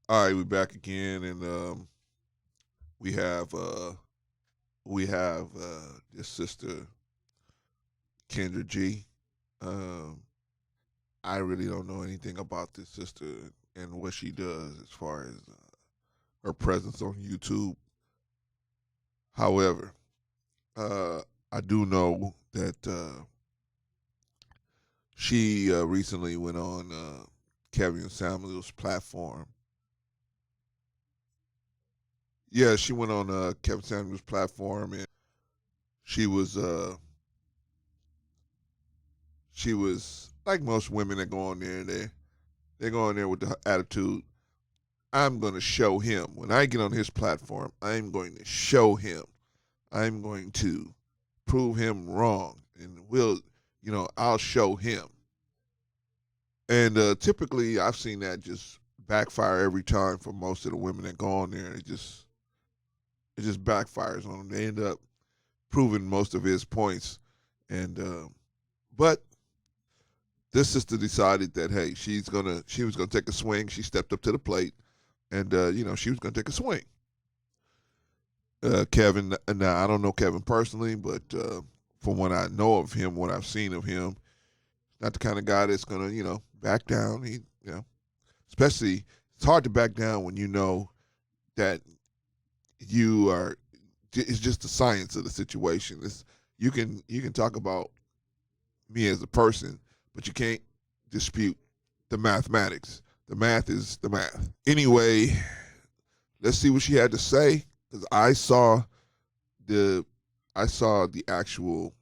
All right, we're back again, and we have uh, this sister Kendra G. Um, I really don't know anything about this sister and what she does as far as her presence on YouTube. However, uh, I do know that she recently went on Kevin Samuel's platform. Yeah, she went on Kevin Samuel's platform, and she was uh, she was like most women that go on there. They go on there with the attitude, I'm going to show him. When I get on his platform, I'm going to show him. I'm going to prove him wrong. And I'll show him. And typically, I've seen that just backfire every time for most of the women that go on there. It just backfires on them. They end up proving most of his points. And but this sister decided that hey, she was gonna take a swing. She stepped up to the plate, and she was gonna take a swing. Kevin, now I don't know Kevin personally, but from what I know of him, what I've seen of him, not the kind of guy that's gonna back down. Especially it's hard to back down when you know that you are. It's just the science of the situation. You can talk about me as a person, but you can't dispute the mathematics. The math is the math. Anyway, let's see what she had to say because the I saw the actual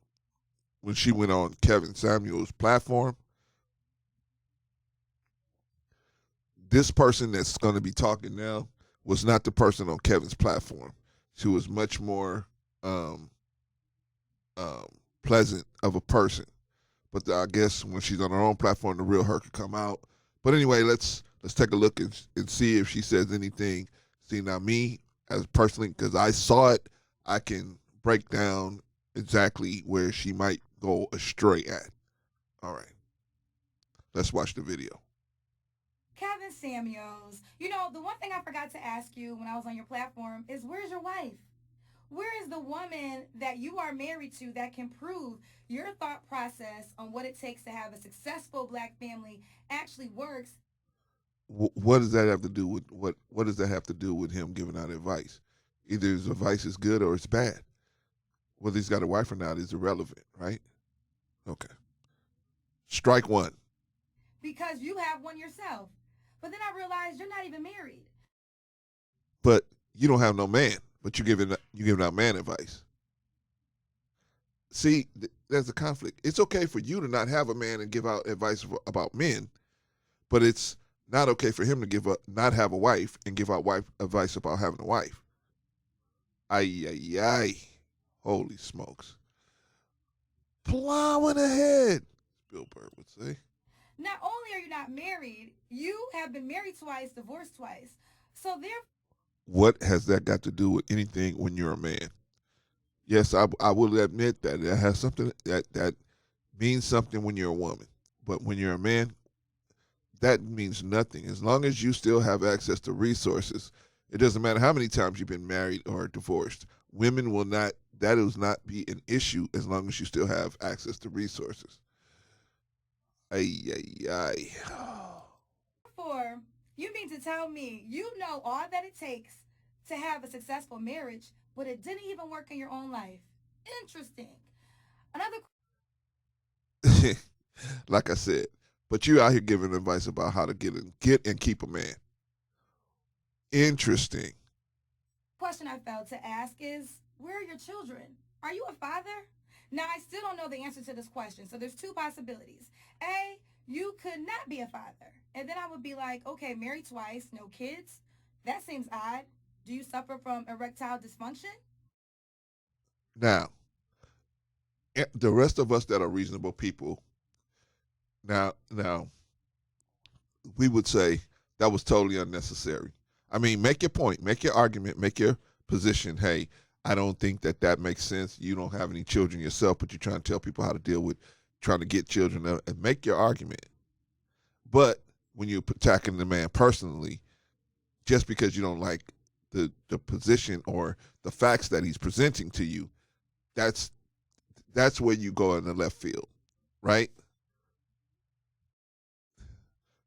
when she went on Kevin Samuel's platform. This person that's going to be talking now was not the person on Kevin's platform. She was much more um, um, pleasant of a person. But I guess when she's on her own platform, the real her could come out. But anyway, let's take a look and see if she says anything. See now, me as personally, because I saw it, I can break down exactly where she might go astray at. All right, let's watch the video. Kevin Samuels, the one thing I forgot to ask you when I was on your platform is where's your wife? Where is the woman that you are married to that can prove your thought process on what it takes to have a successful black family actually works? What does that have to do with what does that have to do with him giving out advice? Either his advice is good or it's bad. Whether he's got a wife or not is irrelevant, right? Okay. Strike one. Because you have one yourself. But then I realized you're not even married. But you don't have no man, but you giving out man advice. See, there's a conflict. It's okay for you to not have a man and give out advice about men, but it's not okay for him to not have a wife and give out wife advice about having a wife. Ay ay ay. Holy smokes. Plowing ahead, Bill Burr would say. Not only are you not married, you have been married twice, divorced twice. So therefore, What has that got to do with anything when you're a man? Yes, I will admit that it has something that means something when you're a woman, but when you're a man, that means nothing. As long as you still have access to resources, it doesn't matter how many times you've been married or divorced. Women will not. That will not be an issue as long as you still have access to resources. Ay ay ay. you mean to tell me you know all that it takes to have a successful marriage, but it didn't even work in your own life? Interesting. Another Like I said, but you out here giving advice about how to get and keep a man. Interesting. question I failed to ask is where are your children? Are you a father? Now, I still don't know the answer to this question. So there's two possibilities. A, you could not be a father. And then I would be like, okay, married twice, no kids. That seems odd. Do you suffer from erectile dysfunction? Now, the rest of us that are reasonable people, now, we would say that was totally unnecessary. I mean, make your point, make your argument, make your position. Hey, I don't think that makes sense. You don't have any children yourself, but you're trying to tell people how to deal with trying to get children and make your argument. But when you're attacking the man personally, just because you don't like the position or the facts that he's presenting to you. That's where you go in the left field, right?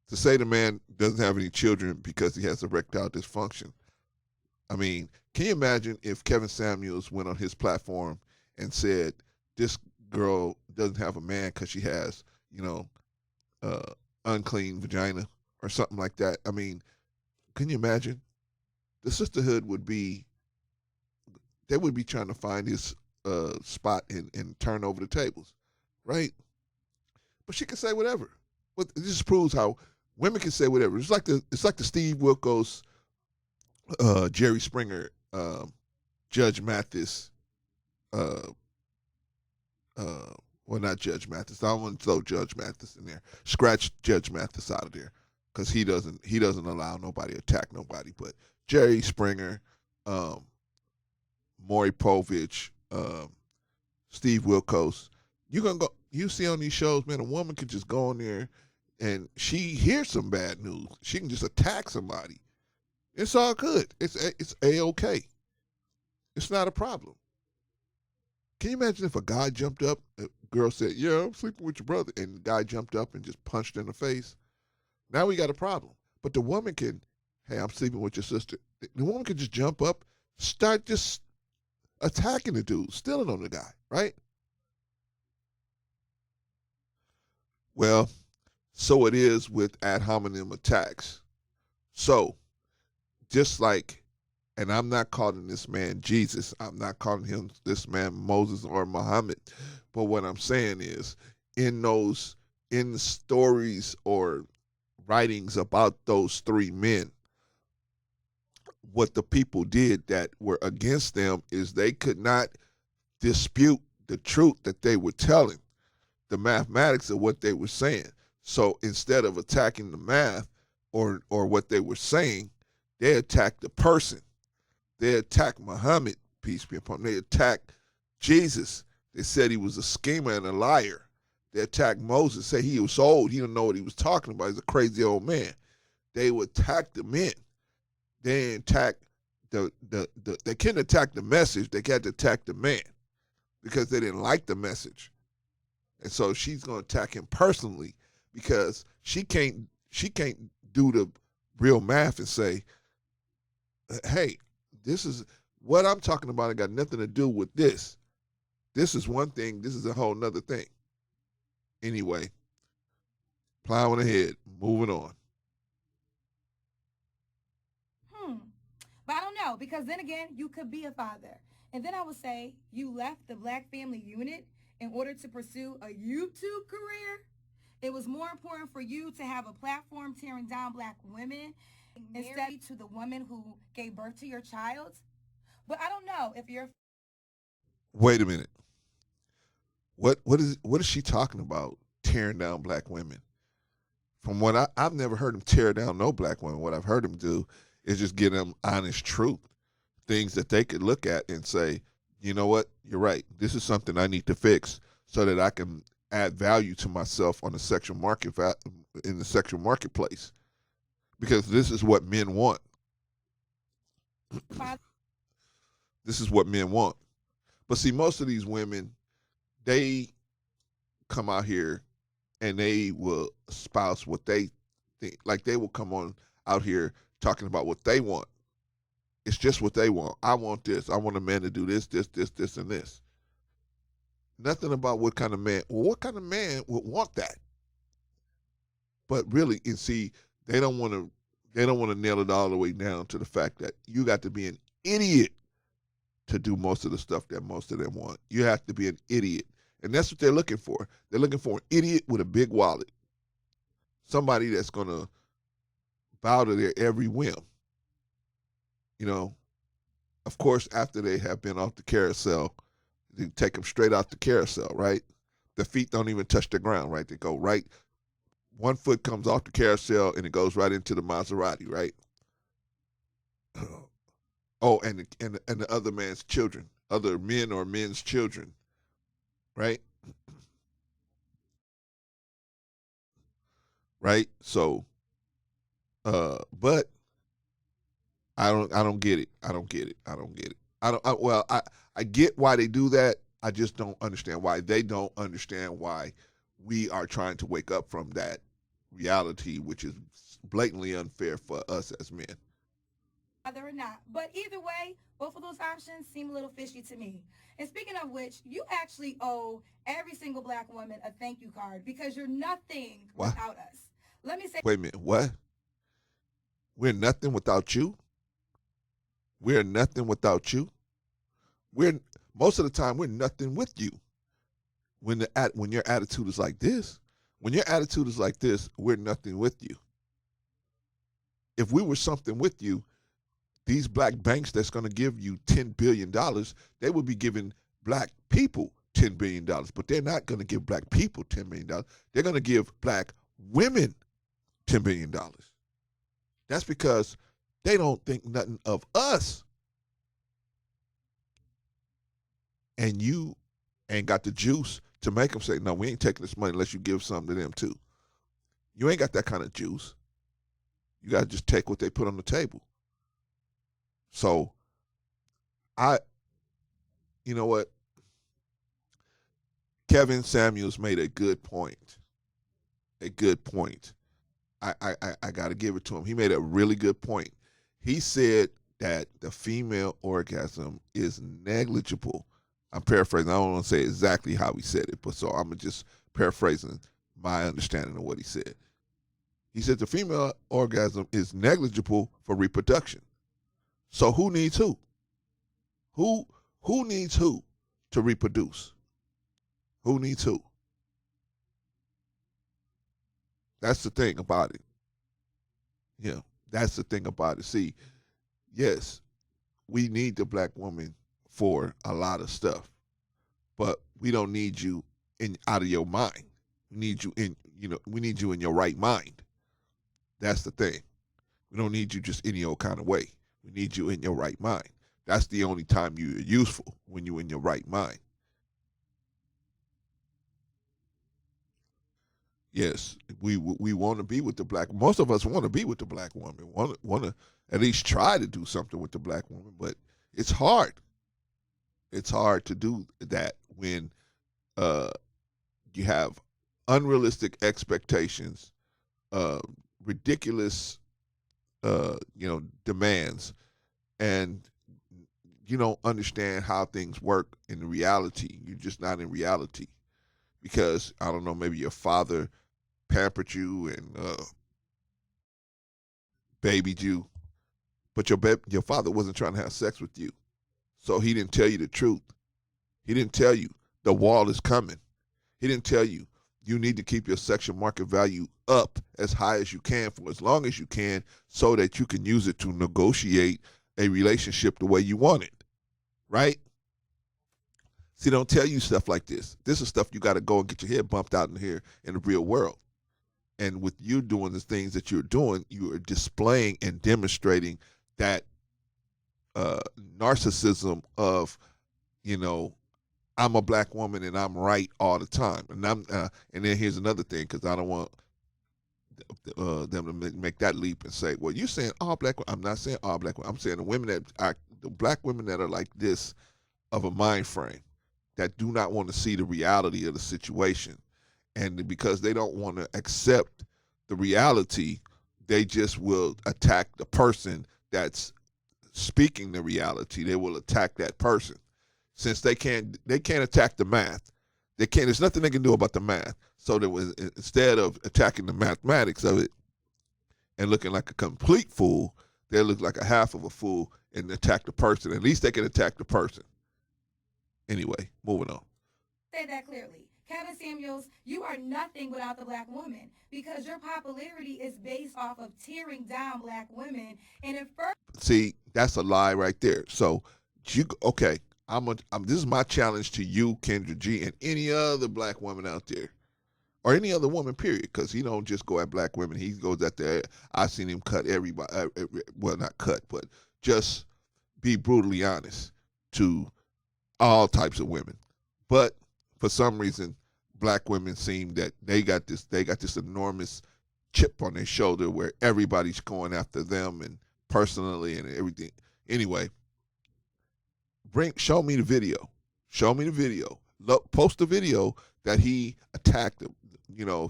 To say the man doesn't have any children because he has erectile dysfunction. I mean, can you imagine if Kevin Samuels went on his platform and said this girl doesn't have a man because she has, you know, uh, unclean vagina or something like that? I mean, can you imagine? The sisterhood would be, they would be trying to find his spot and turn over the tables, right? But she can say whatever. But it just proves how women can say whatever. It's like the Steve Wilkos, Jerry Springer, Judge Mathis, uh, uh, well, not Judge Mathis. I don't want to throw Judge Mathis in there. Scratch Judge Mathis out of there because he doesn't allow nobody to attack nobody. But Jerry Springer, um, Maury Povich, Steve Wilkos, you gonna go. You see on these shows, man, a woman can just go on there and she hears some bad news. She can just attack somebody. It's all good. It's a-okay. It's not a problem. Can you imagine if a guy jumped up, a girl said, "Yeah, I'm sleeping with your brother," and the guy jumped up and just punched her in the face? Now we got a problem. But the woman can, "Hey, I'm sleeping with your sister." The woman can just jump up, start just attacking the dude, stealing on the guy, right? Well, so it is with ad hominem attacks. So, just like, and I'm not calling this man Jesus, I'm not calling him this man Moses or Muhammad, but what I'm saying is, in those, in the stories or writings about those three men, what the people did that were against them is they could not dispute the truth that they were telling, the mathematics of what they were saying. So instead of attacking the math or what they were saying, they attacked the person. They attacked Muhammad, peace be upon him. They attacked Jesus. They said he was a schemer and a liar. They attacked Moses, say he was old, he didn't know what he was talking about. He's a crazy old man. They would attack the men. They attack they couldn't attack the message. They had to attack the man because they didn't like the message. And so she's going to attack him personally because she can't do the real math and say, "Hey, this is what I'm talking about. It got nothing to do with this. This is one thing. This is a whole nother thing." Anyway, plowing ahead, moving on. Hmm. But I don't know, because then again, you could be a father. And then I would say you left the Black Family Unit in order to pursue a YouTube career. It was more important for you to have a platform tearing down black women instead to the woman who gave birth to your child. But I don't know if you're. Wait a minute. What is she talking about? Tearing down black women? From what I've never heard him tear down no black women. What I've heard him do is just give them honest truth, things that they could look at and say, you know what, you're right. This is something I need to fix so that I can add value to myself on the sexual market in the sexual marketplace because this is what men want. This is what men want. But see, most of these women, they come out here and they will espouse what they think. Like they will come on out here talking about what they want. It's just what they want. I want this. I want a man to do this, this, this, this, and this. Nothing about what kind of man. Well, what kind of man would want that? But really, and see, they don't want to. They don't want to nail it all the way down to the fact that you got to be an idiot to do most of the stuff that most of them want. You have to be an idiot, and that's what they're looking for. They're looking for an idiot with a big wallet, somebody that's gonna bow to their every whim. You know, of course, after they have been off the carousel, you take them straight out the carousel, right? The feet don't even touch the ground, right? They go right. One foot comes off the carousel and it goes right into the Maserati, right? Oh, and the other man's children, other men or men's children, right? Right. So, but I don't get it. I don't get it. I don't get it. I get why they do that. I just don't understand why they don't understand why we are trying to wake up from that reality, which is blatantly unfair for us as men. Whether or not. But either way, both of those options seem a little fishy to me. And speaking of which, you actually owe every single black woman a thank you card because you're nothing What? without us. Let me say Wait a minute. What? We're nothing without you. We're nothing without you. We're most of the time we're nothing with you. When your attitude is like this, when your attitude is like this, we're nothing with you. If we were something with you, these black banks that's going to give you $10 billion, they would be giving black people $10 billion, but they're not going to give black people $10 million. They're going to give black women $10 billion. That's because they don't think nothing of us. And you ain't got the juice to make them say, no, we ain't taking this money unless you give something to them too. You ain't got that kind of juice. You got to just take what they put on the table. So, you know what? Kevin Samuels made a good point. A good point. I got to give it to him. He made a really good point. He said that the female orgasm is negligible. I'm paraphrasing. I don't want to say exactly how he said it, but so I'm just paraphrasing my understanding of what he said. He said the female orgasm is negligible for reproduction. So who needs who? Who needs who to reproduce? Who needs who? That's the thing about it. Yeah, that's the thing about it. See, yes, we need the black woman for a lot of stuff, but we don't need you in out of your mind. We need you in, we need you in your right mind. That's the thing. We don't need you just any old kind of way. We need you in your right mind. That's the only time you're useful, when you're in your right mind. Yes, we want to be with the black. Most of us want to be with the black woman. Want to at least try to do something with the black woman, but it's hard. It's hard to do that when uh, you have unrealistic expectations, uh, ridiculous, demands, and you don't understand how things work in reality. You're just not in reality because I don't know. Maybe your father pampered you and babied you, but your father wasn't trying to have sex with you, so he didn't tell you the truth. He didn't tell you the wall is coming. He didn't tell you you need to keep your sexual market value up as high as you can for as long as you can so that you can use it to negotiate a relationship the way you want it, right? See, they don't tell you stuff like this. This is stuff you got to go and get your head bumped out in here in the real world. And with you doing the things that you're doing, you are displaying and demonstrating that narcissism of, I'm a black woman and I'm right all the time. And then here's another thing, because I don't want them to make that leap and say, well, you're saying all black women. I'm not saying all black women. I'm saying the black women that are like this of a mind frame, that do not want to see the reality of the situation. And because they don't want to accept the reality, they just will attack the person that's speaking the reality. They will attack that person. Since they can't attack the math. There's nothing they can do about the math. So instead of attacking the mathematics of it and looking like a complete fool, they look like a half of a fool and attack the person. At least they can attack the person. Anyway, moving on. say that clearly. Kevin Samuels, you are nothing without the black woman because your popularity is based off of tearing down black women and infer. See, that's a lie right there. So, okay, this is my challenge to you, Kendra G, and any other black woman out there, or any other woman, period, because he don't just go at black women. He goes at the. I've seen him cut everybody. Well, not cut, but just be brutally honest to all types of women. But for some reason, black women seem that they got this enormous chip on their shoulder where everybody's going after them, and personally and everything. Anyway, show me the video. Show me the video. Post the video that he attacked him.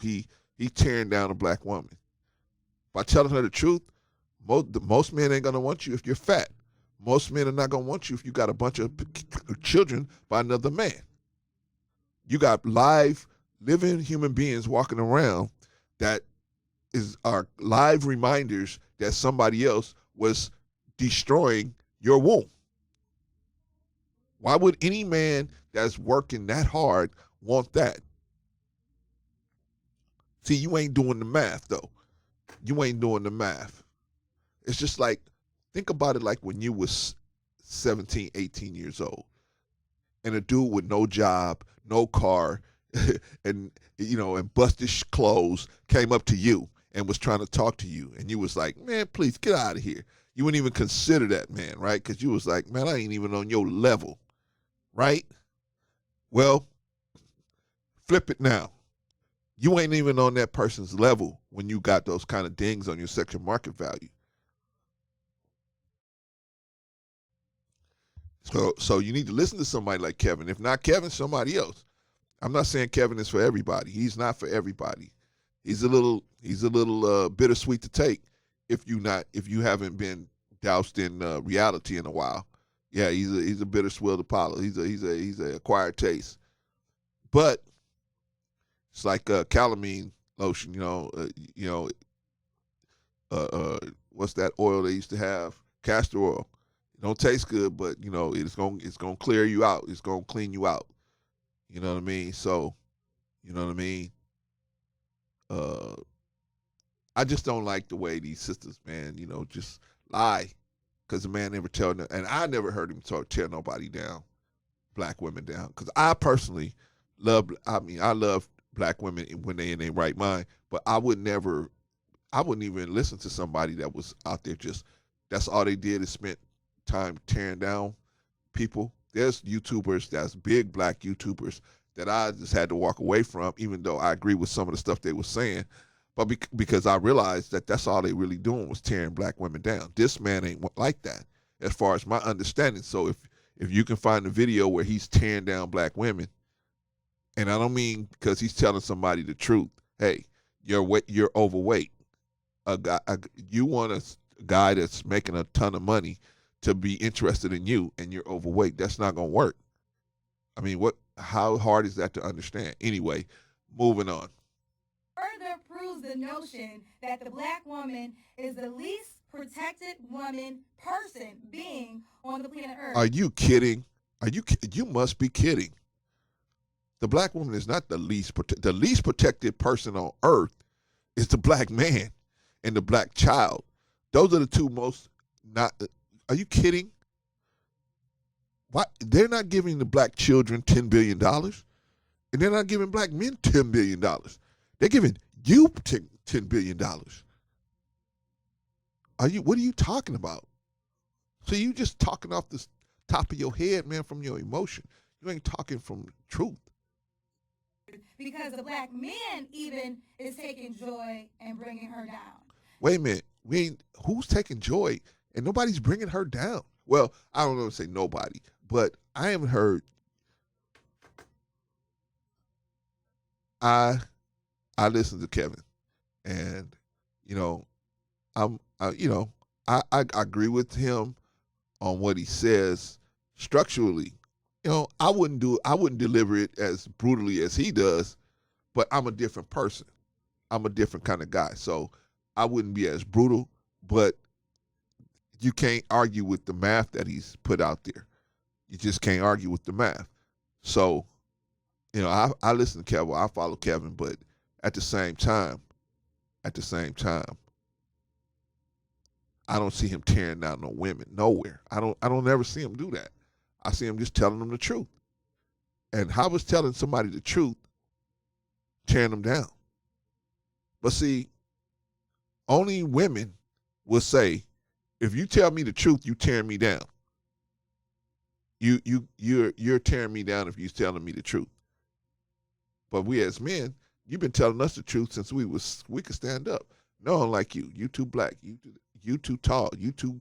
He tearing down a black woman. By telling her the truth, most men ain't gonna want you if you're fat. Most men are not gonna want you if you got a bunch of children by another man. You got live, living human beings walking around that are live reminders that somebody else was destroying your womb. Why would any man that's working that hard want that? See, you ain't doing the math, though. You ain't doing the math. It's just like, think about it like when you was 17, 18 years old, and a dude with no job, no car, and busted clothes came up to you and was trying to talk to you, and you was like, man, please get out of here. You wouldn't even consider that man, right? Because you was like, man, I ain't even on your level, right? Well, flip it now. You ain't even on that person's level when you got those kind of dings on your sexual market value. So you need to listen to somebody like Kevin. If not Kevin, somebody else. I'm not saying Kevin is for everybody. He's not for everybody. He's a little bittersweet to take if you haven't been doused in reality in a while. Yeah, he's a bittersweet Apollo. He's a acquired taste. But it's like calamine lotion. What's that oil they used to have? Castor oil. It don't taste good, but it's gonna clear you out. It's gonna clean you out. You know what I mean? So, you know what I mean? I just don't like the way these sisters, man, just lie. Because the man never tell them, and I never heard him tear nobody down, black women down. Because I personally I love black women when they in their right mind, but I wouldn't even listen to somebody that was out there that's all they did is spent time tearing down people. There's YouTubers that's big black YouTubers that I just had to walk away from, even though I agree with some of the stuff they were saying, but because I realized that that's all they really doing was tearing black women down. This man ain't like that, as far as my understanding. So if you can find a video where he's tearing down black women, and I don't mean because he's telling somebody the truth. Hey, you're overweight. You want a guy that's making a ton of money to be interested in you, and you're overweight. That's not gonna work. I mean, how hard is that to understand? Anyway, moving on. Further proves the notion that the black woman is the least protected being on the planet Earth. Are you kidding? You must be kidding. The black woman is not the least protected person on earth. Is the black man and the black child. Those are the two most not. Are you kidding? Why they're not giving the black children $10 billion, and they're not giving black men $10 billion. They're giving you $10 billion. What are you talking about? So you just talking off the top of your head, man, from your emotion. You ain't talking from truth. Because the black man even is taking joy and bringing her down. Wait a minute. Who's taking joy and nobody's bringing her down? Well, I don't know if say nobody, but I haven't heard. I listen to Kevin, and I agree with him on what he says structurally. I wouldn't deliver it as brutally as he does, but I'm a different person. I'm a different kind of guy, so I wouldn't be as brutal. But you can't argue with the math that he's put out there. You just can't argue with the math. So, I listen to Kevin. I follow Kevin, but at the same time, I don't see him tearing down no women nowhere. I don't ever see him do that. I see him just telling them the truth. And how is telling somebody the truth tearing them down? But see, only women will say, if you tell me the truth, you tearing me down. You're tearing me down if you're telling me the truth. But we as men, you've been telling us the truth since we could stand up. No one like you. You too black. you too tall, you too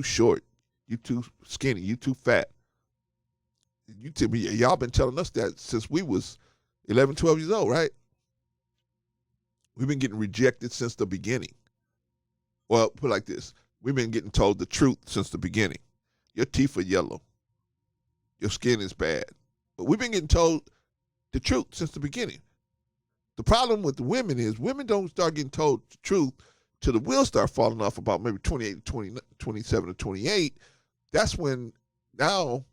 short, you too skinny, you too fat. You tell me, y'all been telling us that since we was 11, 12 years old, right? We've been getting rejected since the beginning. Well, put it like this. We've been getting told the truth since the beginning. Your teeth are yellow. Your skin is bad. But we've been getting told the truth since the beginning. The problem with the women is women don't start getting told the truth till the wheels start falling off about maybe 28, 20, 27 or 28. That's when the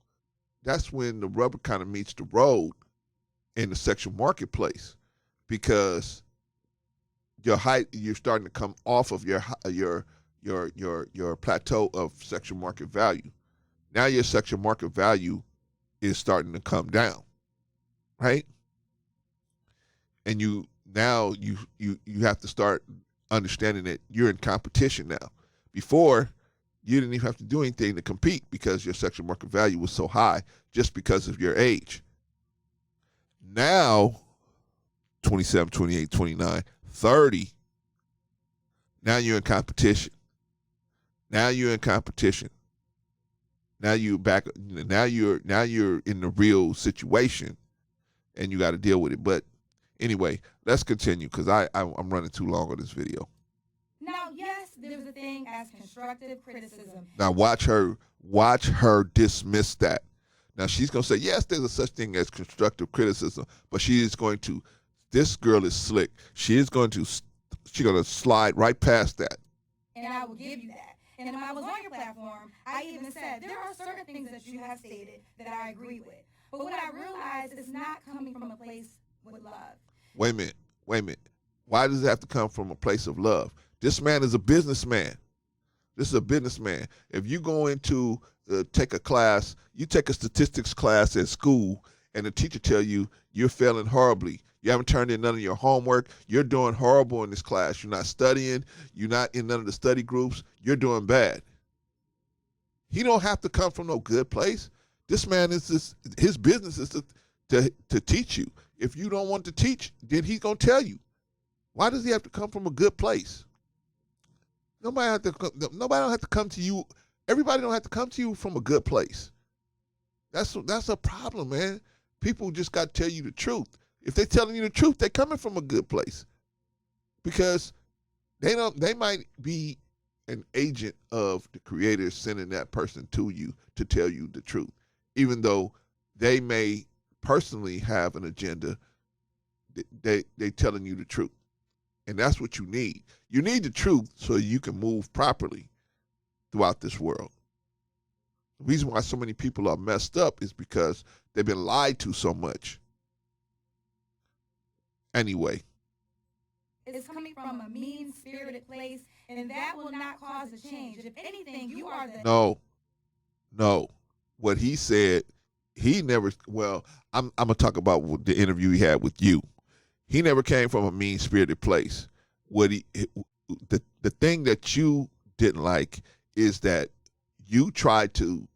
rubber kind of meets the road in the sexual marketplace, because your height, you're starting to come off of your plateau of sexual market value. Now your sexual market value is starting to come down, right? And you have to start understanding that you're in competition now. Before, you didn't even have to do anything to compete because your sexual market value was so high just because of your age. Now, 27, 28, 29, 30, now you're in competition. Now you're in competition. Now you're back. Now you're in the real situation, and you got to deal with it. But anyway, let's continue because I'm running too long on this video. Now, yes, there's a thing as constructive criticism. Now watch her dismiss that. Now she's gonna say, yes, there's a such thing as constructive criticism, but she is going to. This girl is slick. She's gonna slide right past that. And I will give you that. And when I was on your platform, I even said there are certain things that you have stated that I agree with. But what I realized is not coming from a place with love. Wait a minute. Why does it have to come from a place of love? This man is a businessman. This is a businessman. If you go into take a class, you take a statistics class at school, and the teacher tell you you're failing horribly. You haven't turned in none of your homework. You're doing horrible in this class. You're not studying. You're not in none of the study groups. You're doing bad. He don't have to come from no good place. This man is his business is to teach you. If you don't want to teach, then he's gonna tell you. Why does he have to come from a good place? Nobody don't have to come to you. Everybody don't have to come to you from a good place. That's a problem, man. People just got to tell you the truth. If they're telling you the truth, they're coming from a good place, because they might be an agent of the Creator sending that person to you to tell you the truth, even though they may personally have an agenda. They telling you the truth, and that's what you need. You need the truth so you can move properly throughout this world. The reason why so many people are messed up is because they've been lied to so much. Anyway. It's coming from a mean-spirited place, and that will not cause a change. If anything, you are the... No. What he said, he never... Well, I'm going to talk about the interview he had with you. He never came from a mean-spirited place. The thing that you didn't like is that you tried to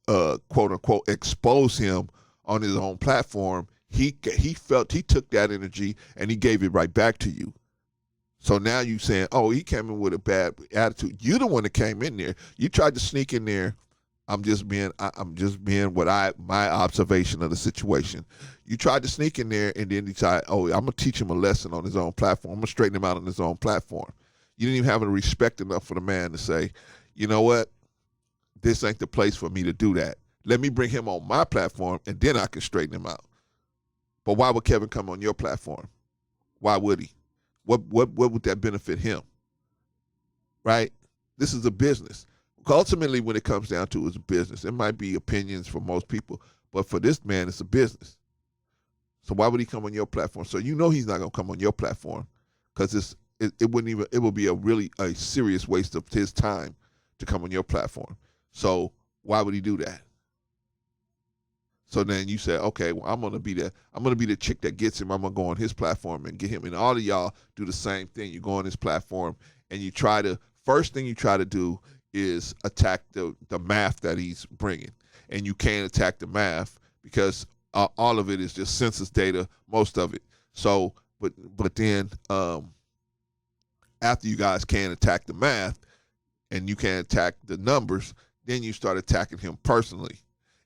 quote unquote expose him on his own platform. He felt he took that energy and he gave it right back to you. So now you saying, oh, he came in with a bad attitude. You the one that came in there. You tried to sneak in there. I'm just being what my observation of the situation. You tried to sneak in there and then decide, oh, I'm gonna teach him a lesson on his own platform. I'm gonna straighten him out on his own platform. You didn't even have any respect enough for the man to say, you know what? This ain't the place for me to do that. Let me bring him on my platform and then I can straighten him out. But why would Kevin come on your platform? Why would he? What would that benefit him? Right? This is a business. Ultimately, when it comes down to it, it's a business. It might be opinions for most people, but for this man, it's a business. So why would he come on your platform? So you know he's not gonna come on your platform, because it would be a serious waste of his time to come on your platform. So why would he do that? So then you say, okay, well, I'm gonna be the chick that gets him. I'm gonna go on his platform and get him. And all of y'all do the same thing. You go on his platform and first thing you try to do is attack the math that he's bringing. And you can't attack the math because all of it is just census data, most of it. So, but then After you guys can't attack the math and you can't attack the numbers, then you start attacking him personally.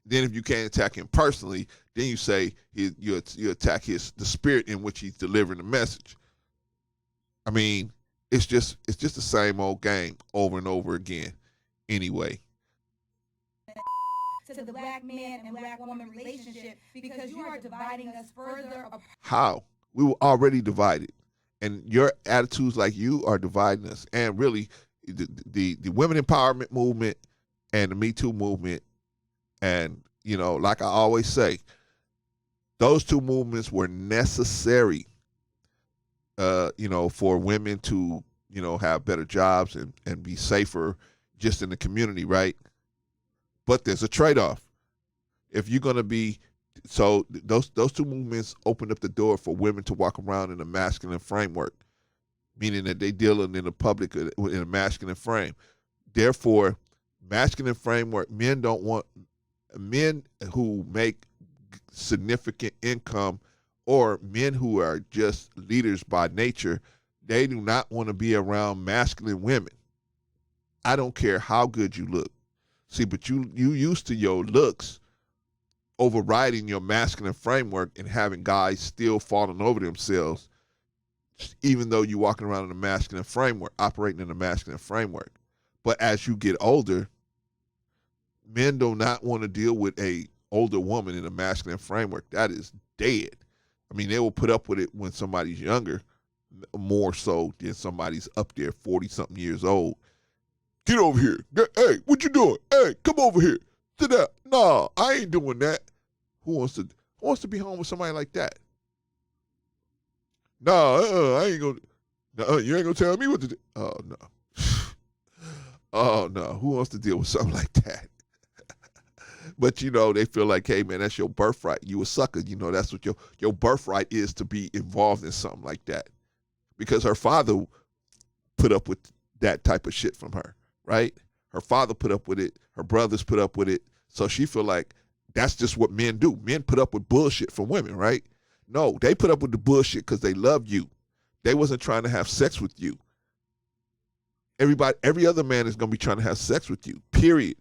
Then if you can't attack him personally, then you say you attack the spirit in which he's delivering the message. I mean, it's just the same old game over and over again. Anyway, to the black man and black woman relationship because you are dividing us further apart. How? We were already divided, and your attitudes like you are dividing us. And really, the women empowerment movement and the Me Too movement, and like I always say, those two movements were necessary. For women to have better jobs and be safer just in the community, right? But there's a trade-off. If you're gonna be those two movements opened up the door for women to walk around in a masculine framework, meaning that they dealing in the public in a masculine frame. Therefore, masculine framework, men don't want men who make significant income or men who are just leaders by nature. They do not want to be around masculine women. I don't care how good you look. See, but you used to your looks overriding your masculine framework and having guys still falling over themselves, even though you're walking around in a masculine framework, operating in a masculine framework. But as you get older, men do not want to deal with a older woman in a masculine framework. That is dead. I mean, they will put up with it when somebody's younger, more so than somebody's up there 40-something years old. Get over here. Hey, what you doing? Hey, come over here. To that. Nah, I ain't doing that. Who wants to be home with somebody like that? Nah, I ain't gonna. You ain't gonna tell me what to do. Oh no. Oh no. Who wants to deal with something like that? But they feel like, hey man, that's your birthright. You a sucker. That's what your birthright is, to be involved in something like that. Because her father put up with that type of shit from her, right? Her father put up with it. Her brothers put up with it. So she feel like that's just what men do. Men put up with bullshit from women, right? No, they put up with the bullshit because they love you. They wasn't trying to have sex with you. Every other man is going to be trying to have sex with you, period.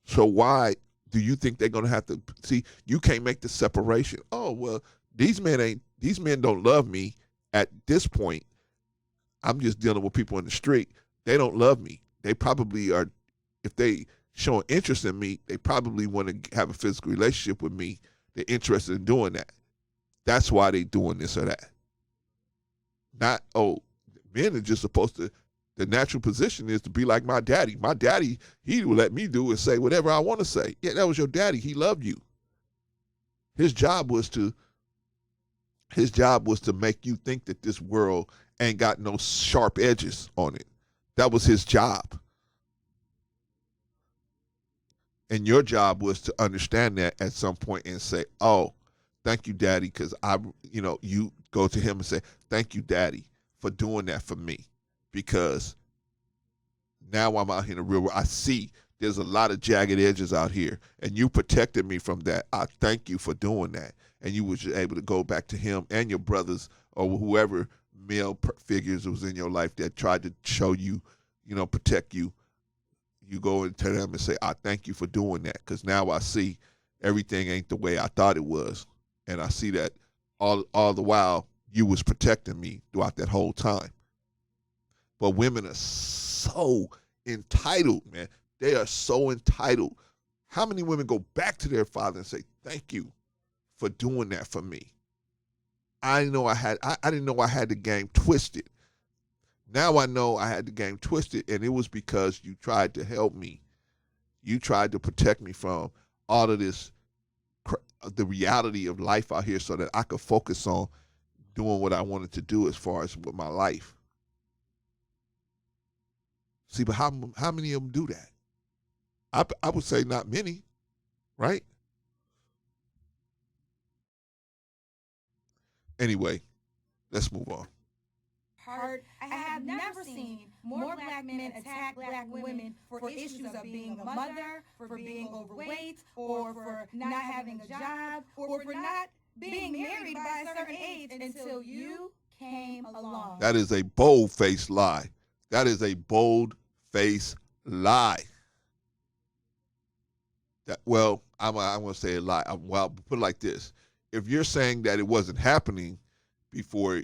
So why do you think they're going to have to see? You can't make the separation. Oh, well, these men don't love me at this point. I'm just dealing with people in the street. They don't love me. They probably are, if they show interest in me, they probably want to have a physical relationship with me. They're interested in doing that. That's why they doing this or that. Not, men are just supposed to, the natural position is to be like my daddy. My daddy, he would let me do and say whatever I want to say. Yeah, that was your daddy. He loved you. His job was to make you think that this world ain't got no sharp edges on it. That was his job. And your job was to understand that at some point and say, oh, thank you, daddy, because you go to him and say, thank you, daddy, for doing that for me. Because now I'm out here in the real world. I see there's a lot of jagged edges out here, and you protected me from that. I thank you for doing that. And you was able to go back to him and your brothers or whoever male figures was in your life that tried to show you, protect you. You go and tell them and say, I thank you for doing that, because now I see everything ain't the way I thought it was. And I see that all the while you was protecting me throughout that whole time. But women are so entitled, man. They are so entitled. How many women go back to their father and say, thank you for doing that for me? I didn't know I had the game twisted. Now I know I had the game twisted, and it was because you tried to help me. You tried to protect me from all of this, the reality of life out here, so that I could focus on doing what I wanted to do as far as with my life. See, but how many of them do that? I would say not many, right? Anyway, let's move on. I have never seen more black men attack black women for issues of being a mother, for being overweight, or for not having a job, or for not being married by a certain age until you came along. That is a bold-faced lie. That is a bold-faced lie. Well, I'm going to say a lie. Well, put it like this. If you're saying that it wasn't happening before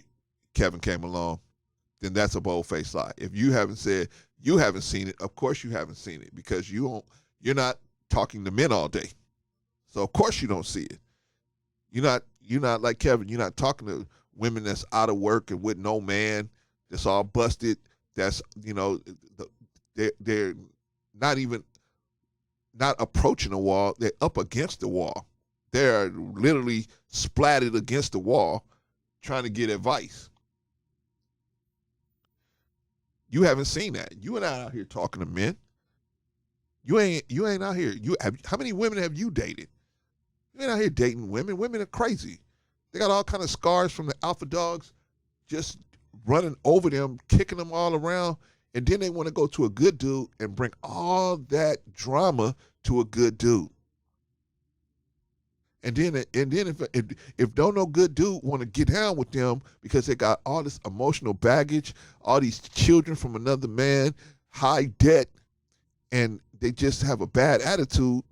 Kevin came along, then that's a bold-faced lie. If you haven't said you haven't seen it, of course you haven't seen it because you're not talking to men all day. So of course you don't see it. You're not like Kevin. You're not talking to women that's out of work and with no man, that's all busted. That's they're not approaching the wall. They're up against the wall. They're literally splatted against the wall, trying to get advice. You haven't seen that. You are not out here talking to men. You ain't out here. How many women have you dated? You ain't out here dating women. Women are crazy. They got all kind of scars from the alpha dogs, just running over them, kicking them all around, and then they want to go to a good dude and bring all that drama to a good dude. And then if don't no good dude want to get down with them because they got all this emotional baggage, all these children from another man, high debt, and they just have a bad attitude,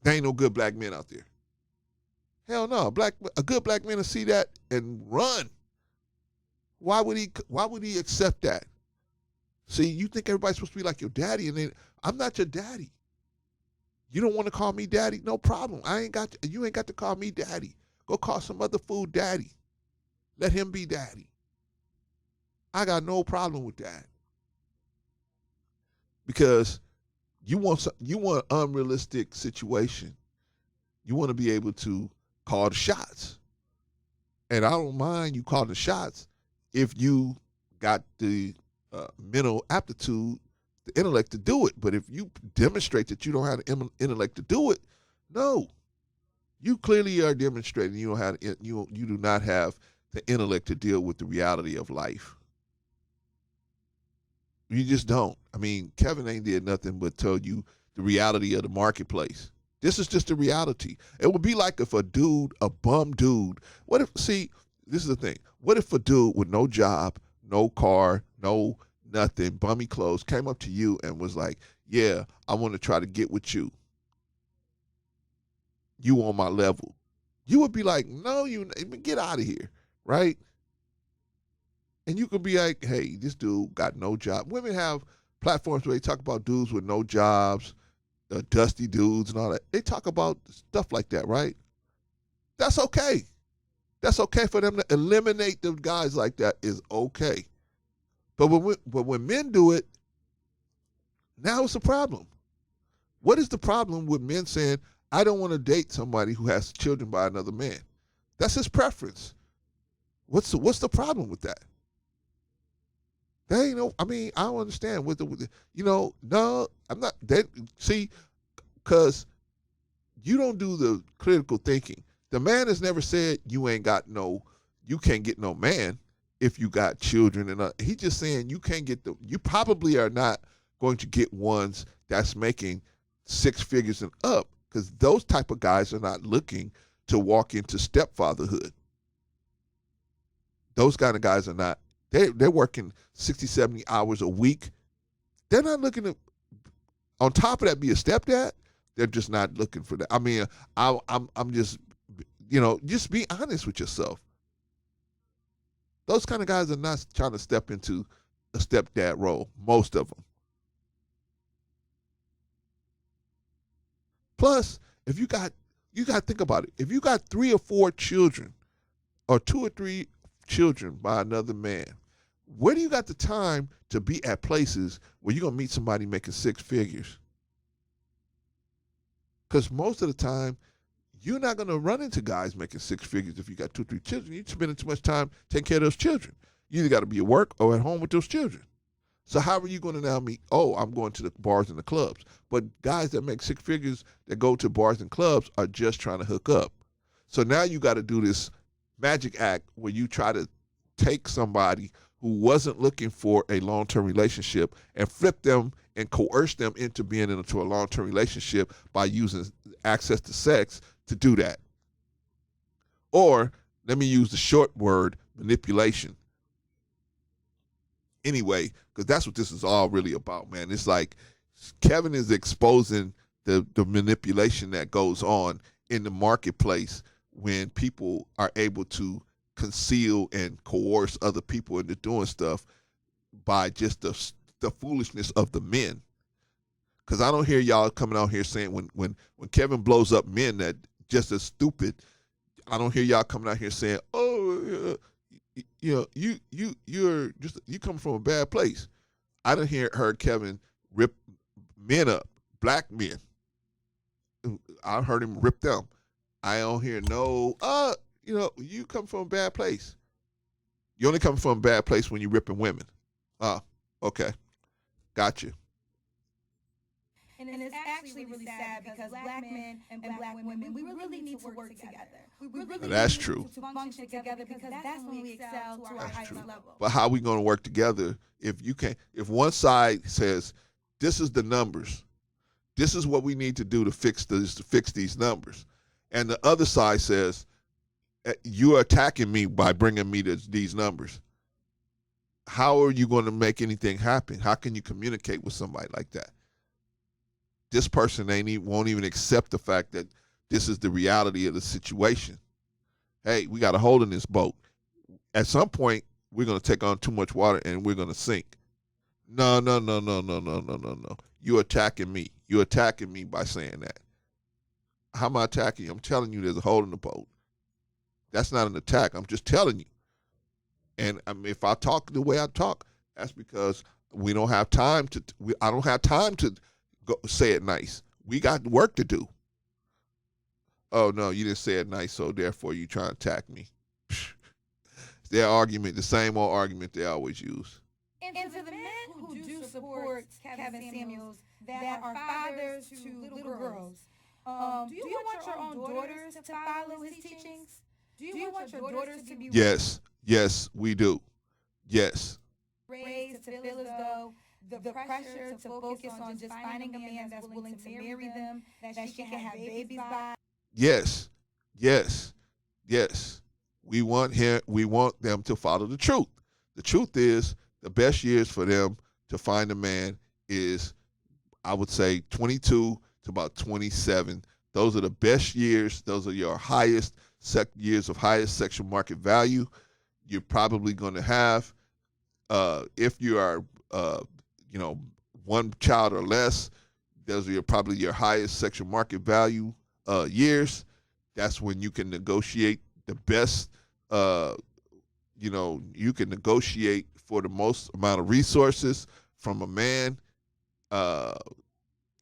there ain't no good black men out there. Hell no, a good black man will see that and run. Why would he accept that? See, you think everybody's supposed to be like your daddy, and then I'm not your daddy. You don't want to call me daddy? No problem. You ain't got to call me daddy. Go call some other fool daddy. Let him be daddy. I got no problem with that. Because you want an unrealistic situation. You want to be able to call the shots. And I don't mind you calling the shots if you got the mental aptitude, the intellect to do it. But if you demonstrate that you don't have the intellect to do it, no. You clearly are demonstrating you do not have the intellect to deal with the reality of life. You just don't. I mean, Kevin ain't did nothing but tell you the reality of the marketplace. This is just the reality. It would be like if a bum dude, this is the thing. What if a dude with no job, no car, no nothing, bummy clothes, came up to you and was like, yeah, I want to try to get with you. You on my level. You would be like, no, get out of here, right? And you could be like, hey, this dude got no job. Women have platforms where they talk about dudes with no jobs, dusty dudes and all that. They talk about stuff like that, right? That's okay. That's okay for them to eliminate the guys like that is okay. But when men do it, now it's a problem. What is the problem with men saying, I don't want to date somebody who has children by another man? That's his preference. What's the problem with that? They ain't no. I mean, I don't understand no, I'm not. Because you don't do the critical thinking. The man has never said you can't get no man if you got children, and he's just saying you can't get you probably are not going to get ones that's making six figures and up, because those type of guys are not looking to walk into stepfatherhood. Those kind of guys are not. They're working 60, 70 hours a week. They're not looking to, on top of that, be a stepdad. They're just not looking for that. I mean, I'm just, just be honest with yourself. Those kind of guys are not trying to step into a stepdad role, most of them. Plus, if you got to think about it. If you got 3 or 4 children, or 2 or 3 children by another man, where do you got the time to be at places where you're going to meet somebody making 6 figures? Because most of the time, you're not going to run into guys making 6 figures if you got 2 or 3 children. You're spending too much time taking care of those children. You either got to be at work or at home with those children. So how are you going to now meet, I'm going to the bars and the clubs. But guys that make 6 figures that go to bars and clubs are just trying to hook up. So now you got to do this magic act where you try to take somebody who wasn't looking for a long-term relationship and flip them and coerce them into being into a long-term relationship by using access to sex to do that. Or, let me use the short word, manipulation. Anyway, because that's what this is all really about, man. It's like Kevin is exposing the manipulation that goes on in the marketplace when people are able to conceal and coerce other people into doing stuff by just the foolishness of the men. Because I don't hear y'all coming out here saying when Kevin blows up men that just as stupid. I don't hear y'all coming out here saying, "Oh, you're just you come from a bad place." I done heard Kevin rip men up, black men. I heard him rip them. I don't hear no, you come from a bad place. You only come from a bad place when you're ripping women. Oh, okay, got you. And it's actually really sad because black men and black women, we really need to work together. We really That's need true. to function together because that's when we excel to our That's highest true. level. But how we going to work together if you can't? If one side says, "This is the numbers. This is what we need to do to fix these numbers," and the other side says, "You're attacking me by bringing me these numbers." How are you going to make anything happen? How can you communicate with somebody like that? This person won't even accept the fact that this is the reality of the situation. Hey, we got a hole in this boat. At some point, we're going to take on too much water and we're going to sink. No, no, no, no, no, no, no, no, no. You're attacking me. You're attacking me by saying that. How am I attacking you? I'm telling you there's a hole in the boat. That's not an attack. I'm just telling you. And I mean, if I talk the way I talk, that's because we don't have time to. I don't have time to go say it nice. We got work to do. Oh no, you didn't say it nice, so therefore you trying to attack me. Their argument, the same old argument they always use. And to the men who do support Kevin Samuels that are fathers to little girls, do you want your own daughters to follow his teachings? Do you want your daughters to be Yes, we do. Yes, raised to feel as though the pressure to focus on just finding a man that's willing to marry them, that she can have babies by? yes, yes, yes. We want them to follow the truth. The truth is the best years for them to find a man is, I would say, 22 to about 27. Those are the best years. Those are your highest years of highest sexual market value. You're probably going to have, if you are, one child or less. Those are probably your highest sexual market value years. That's when you can negotiate the best. Uh, you can negotiate for the most amount of resources from a man, uh,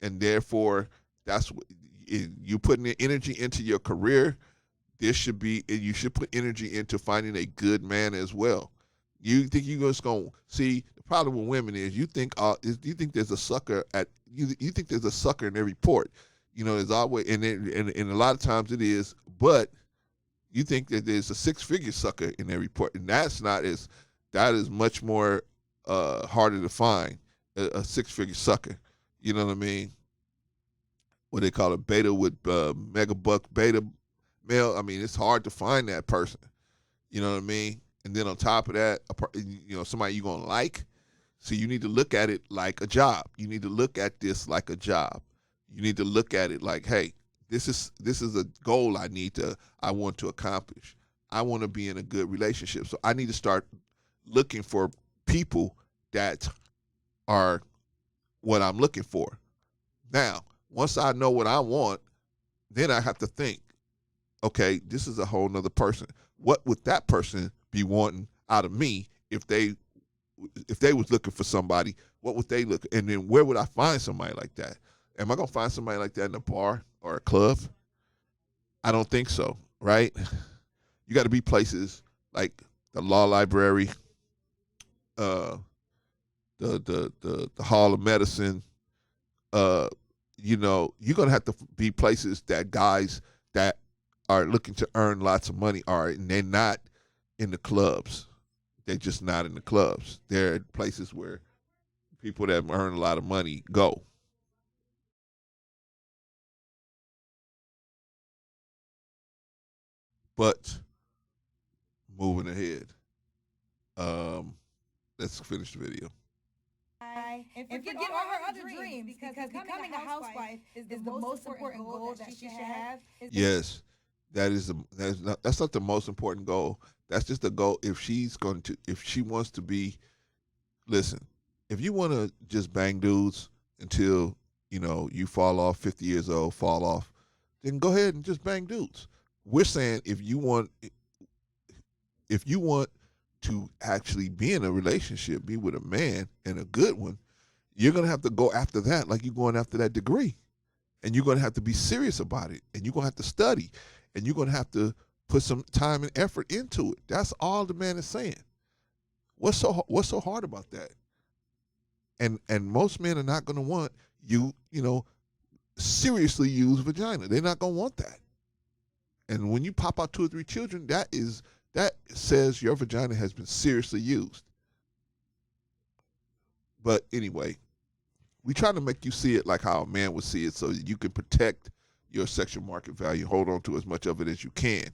and therefore that's what you putting the energy into your career. You should put energy into finding a good man as well. You think you're just gonna see the problem with women is you think there's a sucker you think there's a sucker in every port. There's always and a lot of times it is, but you think that there's a six-figure sucker in every port, and that is much more harder to find a six-figure sucker. You know what I mean? What they call a beta with mega buck beta male. I mean, it's hard to find that person. You know what I mean? And then on top of that, somebody you're gonna like. So you need to look at it like a job. You need to look at this like a job. You need to look at it like, hey, this is a goal I want to accomplish. I want to be in a good relationship. So I need to start looking for people that are what I'm looking for. Now, once I know what I want, then I have to think, okay, this is a whole nother person. What would that person be wanting out of me if they was looking for somebody? What would they look? And then where would I find somebody like that? Am I gonna find somebody like that in a bar or a club? I don't think so, right? You got to be places like the law library, uh, the Hall of Medicine. You're gonna have to be places that guys that are looking to earn lots of money are, and they're not in the clubs. They're just not in the clubs. They're places where people that earn a lot of money go. But moving ahead. Um, let's finish the video. And forget all her other dreams because becoming a housewife is the most important goal that she should have. Yes, that's not the most important goal. That's just the goal. If she wants to be, listen, if you want to just bang dudes until you fall off, 50 years old, fall off, then go ahead and just bang dudes. We're saying if you want to actually be in a relationship, be with a man and a good one, you're gonna have to go after that like you're going after that degree, and you're gonna have to be serious about it, and you're gonna have to study, and you're gonna have to put some time and effort into it. That's all the man is saying. What's so hard about that? And most men are not gonna want seriously use vagina. They're not gonna want that. And when you pop out 2 or 3 children, that says your vagina has been seriously used. But anyway, we try to make you see it like how a man would see it, so that you can protect your sexual market value, hold on to as much of it as you can.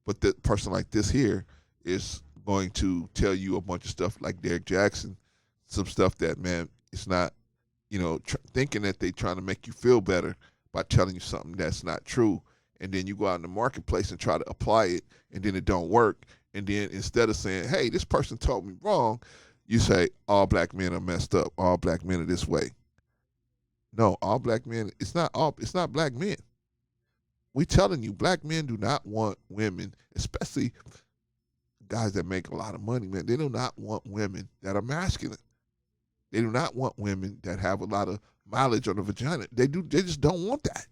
But the person like this here is going to tell you a bunch of stuff like Derek Jackson, some stuff that, man, it's not, thinking that they trying to make you feel better by telling you something that's not true. And then you go out in the marketplace and try to apply it, and then it don't work. And then instead of saying, hey, this person told me wrong, you say, all black men are messed up. All black men are this way. No, all black men, it's not black men. We telling you, black men do not want women, especially guys that make a lot of money, man. They do not want women that are masculine. They do not want women that have a lot of mileage on the vagina. They just don't want that.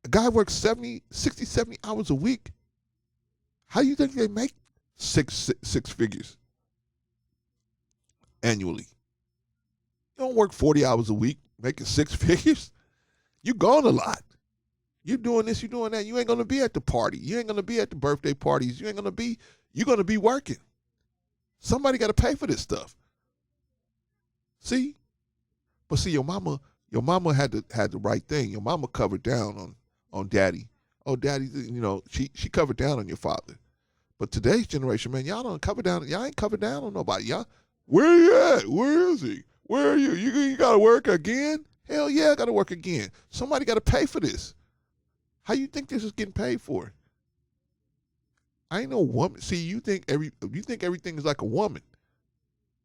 A guy works 60, 70 hours a week. How do you think they make six figures annually? You don't work 40 hours a week making 6 figures. You gone a lot. You doing this, you doing that. You ain't gonna be at the party. You ain't gonna be at the birthday parties. You're gonna be working. Somebody gotta pay for this stuff. See? But see, your mama had the right thing. Your mama covered down on daddy. Oh, daddy, she covered down on your father. But today's generation, man, y'all don't cover down. Y'all ain't covered down on nobody. Y'all, where you at? Where is he? Where are you? You got to work again? Hell yeah, I got to work again. Somebody got to pay for this. How you think this is getting paid for? I ain't no woman. See, you think everything is like a woman.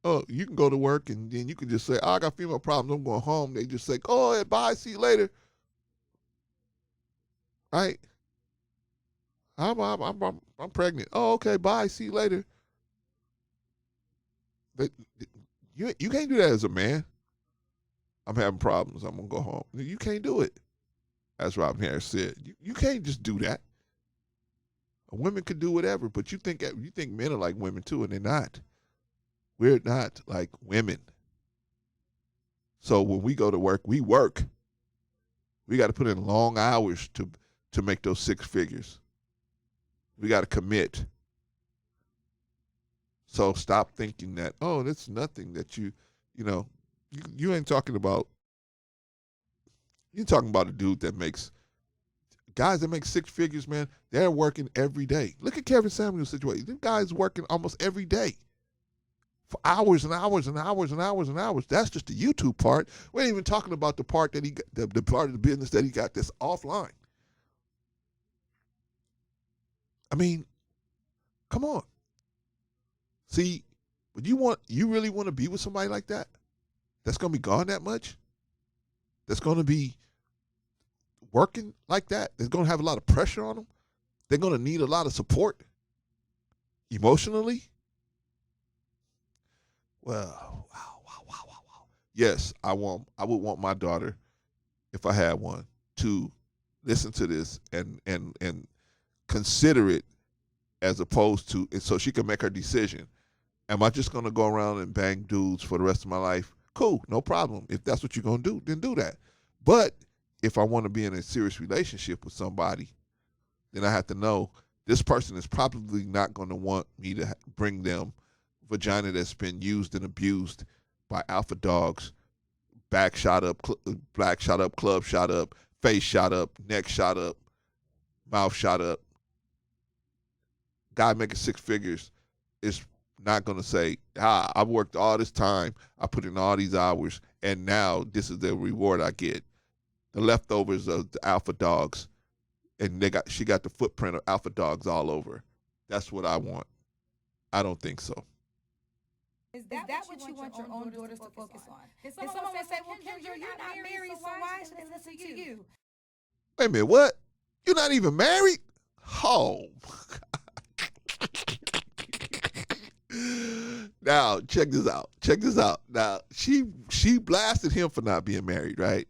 Oh, you can go to work and then you can just say, oh, I got female problems. I'm going home. They just say, oh, bye, see you later. Right? I'm pregnant. Oh, okay, bye, see you later. But you can't do that as a man. I'm having problems. I'm gonna go home. You can't do it. As Robin Harris said, you can't just do that. Women could do whatever, but you think men are like women too, and they're not. We're not like women. So when we go to work, we work. We got to put in long hours to make those 6 figures. We got to commit. So stop thinking that, oh, that's nothing that you ain't talking about. You're talking about a dude that makes, guys that make 6 figures, man, they're working every day. Look at Kevin Samuel's situation. Them guys working almost every day for hours and hours and hours and hours and hours. That's just the YouTube part. We ain't even talking about the part that the part of the business that he got that's offline. I mean, come on. See, but you really want to be with somebody like that? That's gonna be gone that much? That's gonna be working like that? That's gonna have a lot of pressure on them? They're gonna need a lot of support emotionally? Well, wow. Yes, I would want my daughter, if I had one, to listen to this and consider it, as opposed to, and so she can make her decision. Am I just gonna go around and bang dudes for the rest of my life? Cool, no problem. If that's what you're gonna do, then do that. But if I want to be in a serious relationship with somebody, then I have to know this person is probably not going to want me to bring them vagina that's been used and abused by alpha dogs, back shot up, black shot up, club shot up, face shot up, neck shot up, mouth shot up. Guy making 6 figures is not going to say, I've worked all this time, I put in all these hours, and now this is the reward I get. The leftovers of the alpha dogs, and she got the footprint of alpha dogs all over. That's what I want. I don't think so. Is that what you want your own daughters to focus on? If someone would say, well, Kendra, you're not married, so why should they listen to you? Wait a minute, what? You're not even married? Oh. Now, check this out. Check this out. Now, she blasted him for not being married, right?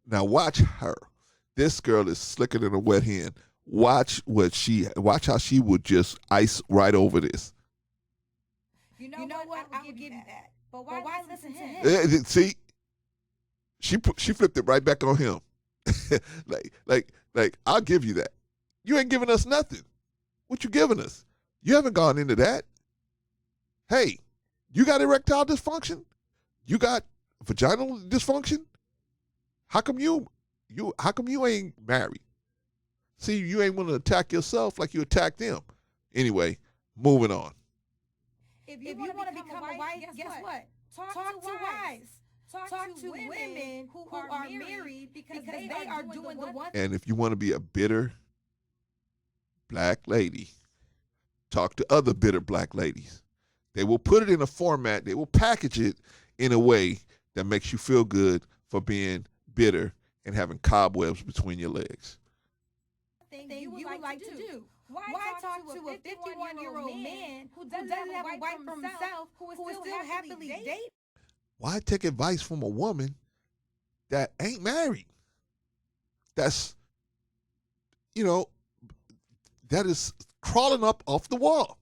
Now, watch her. This girl is slicker than a wet hen. Watch how she would just ice right over this. You know what? I would give you that. But why listen to him? See, she flipped it right back on him. like, I'll give you that. You ain't giving us nothing. What you giving us? You haven't gone into that. Hey, you got erectile dysfunction? You got vaginal dysfunction? How come you ain't married? See, you ain't want to attack yourself like you attacked them. Anyway, moving on. If you want to become a wife, guess what? Talk to wives. Talk to women who are married because they are doing the one. And if you want to be a bitter black lady, talk to other bitter black ladies. They will put it in a format, they will package it in a way that makes you feel good for being bitter and having cobwebs between your legs. You would like to do. Why talk to a 51-year-old man who doesn't have a wife for himself, who is still happily dating? Why take advice from a woman that ain't married? That's, that is crawling up off the wall.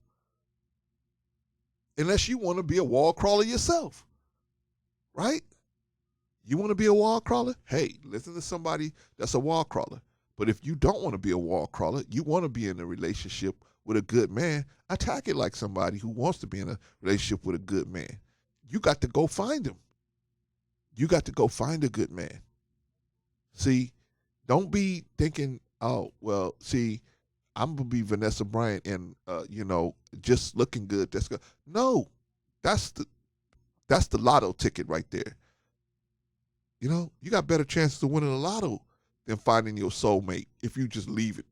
Unless you want to be a wall crawler yourself, right? You want to be a wall crawler? Hey, listen to somebody that's a wall crawler. But if you don't want to be a wall crawler, you want to be in a relationship with a good man, attack it like somebody who wants to be in a relationship with a good man. You got to go find him. You got to go find a good man. See, don't be thinking, oh, well, see, I'm going to be Vanessa Bryant and, just looking good. That's good. No, that's the lotto ticket right there. You got better chances of winning the lotto than finding your soulmate if you just leave it.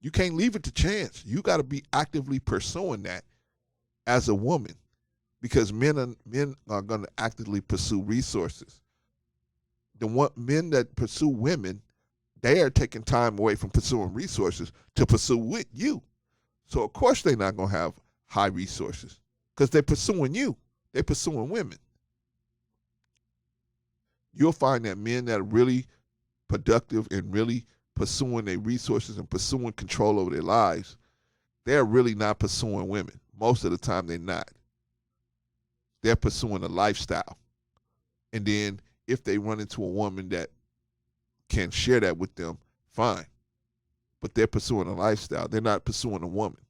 You can't leave it to chance. You got to be actively pursuing that as a woman, because men are going to actively pursue resources. Men that pursue women, they are taking time away from pursuing resources to pursue with you. So, of course, they're not going to have high resources because they're pursuing you. They're pursuing women. You'll find that men that are really productive and really pursuing their resources and pursuing control over their lives, they're really not pursuing women. Most of the time, they're not. They're pursuing a lifestyle. And then if they run into a woman that can share that with them, fine. But they're pursuing a lifestyle. They're not pursuing a woman.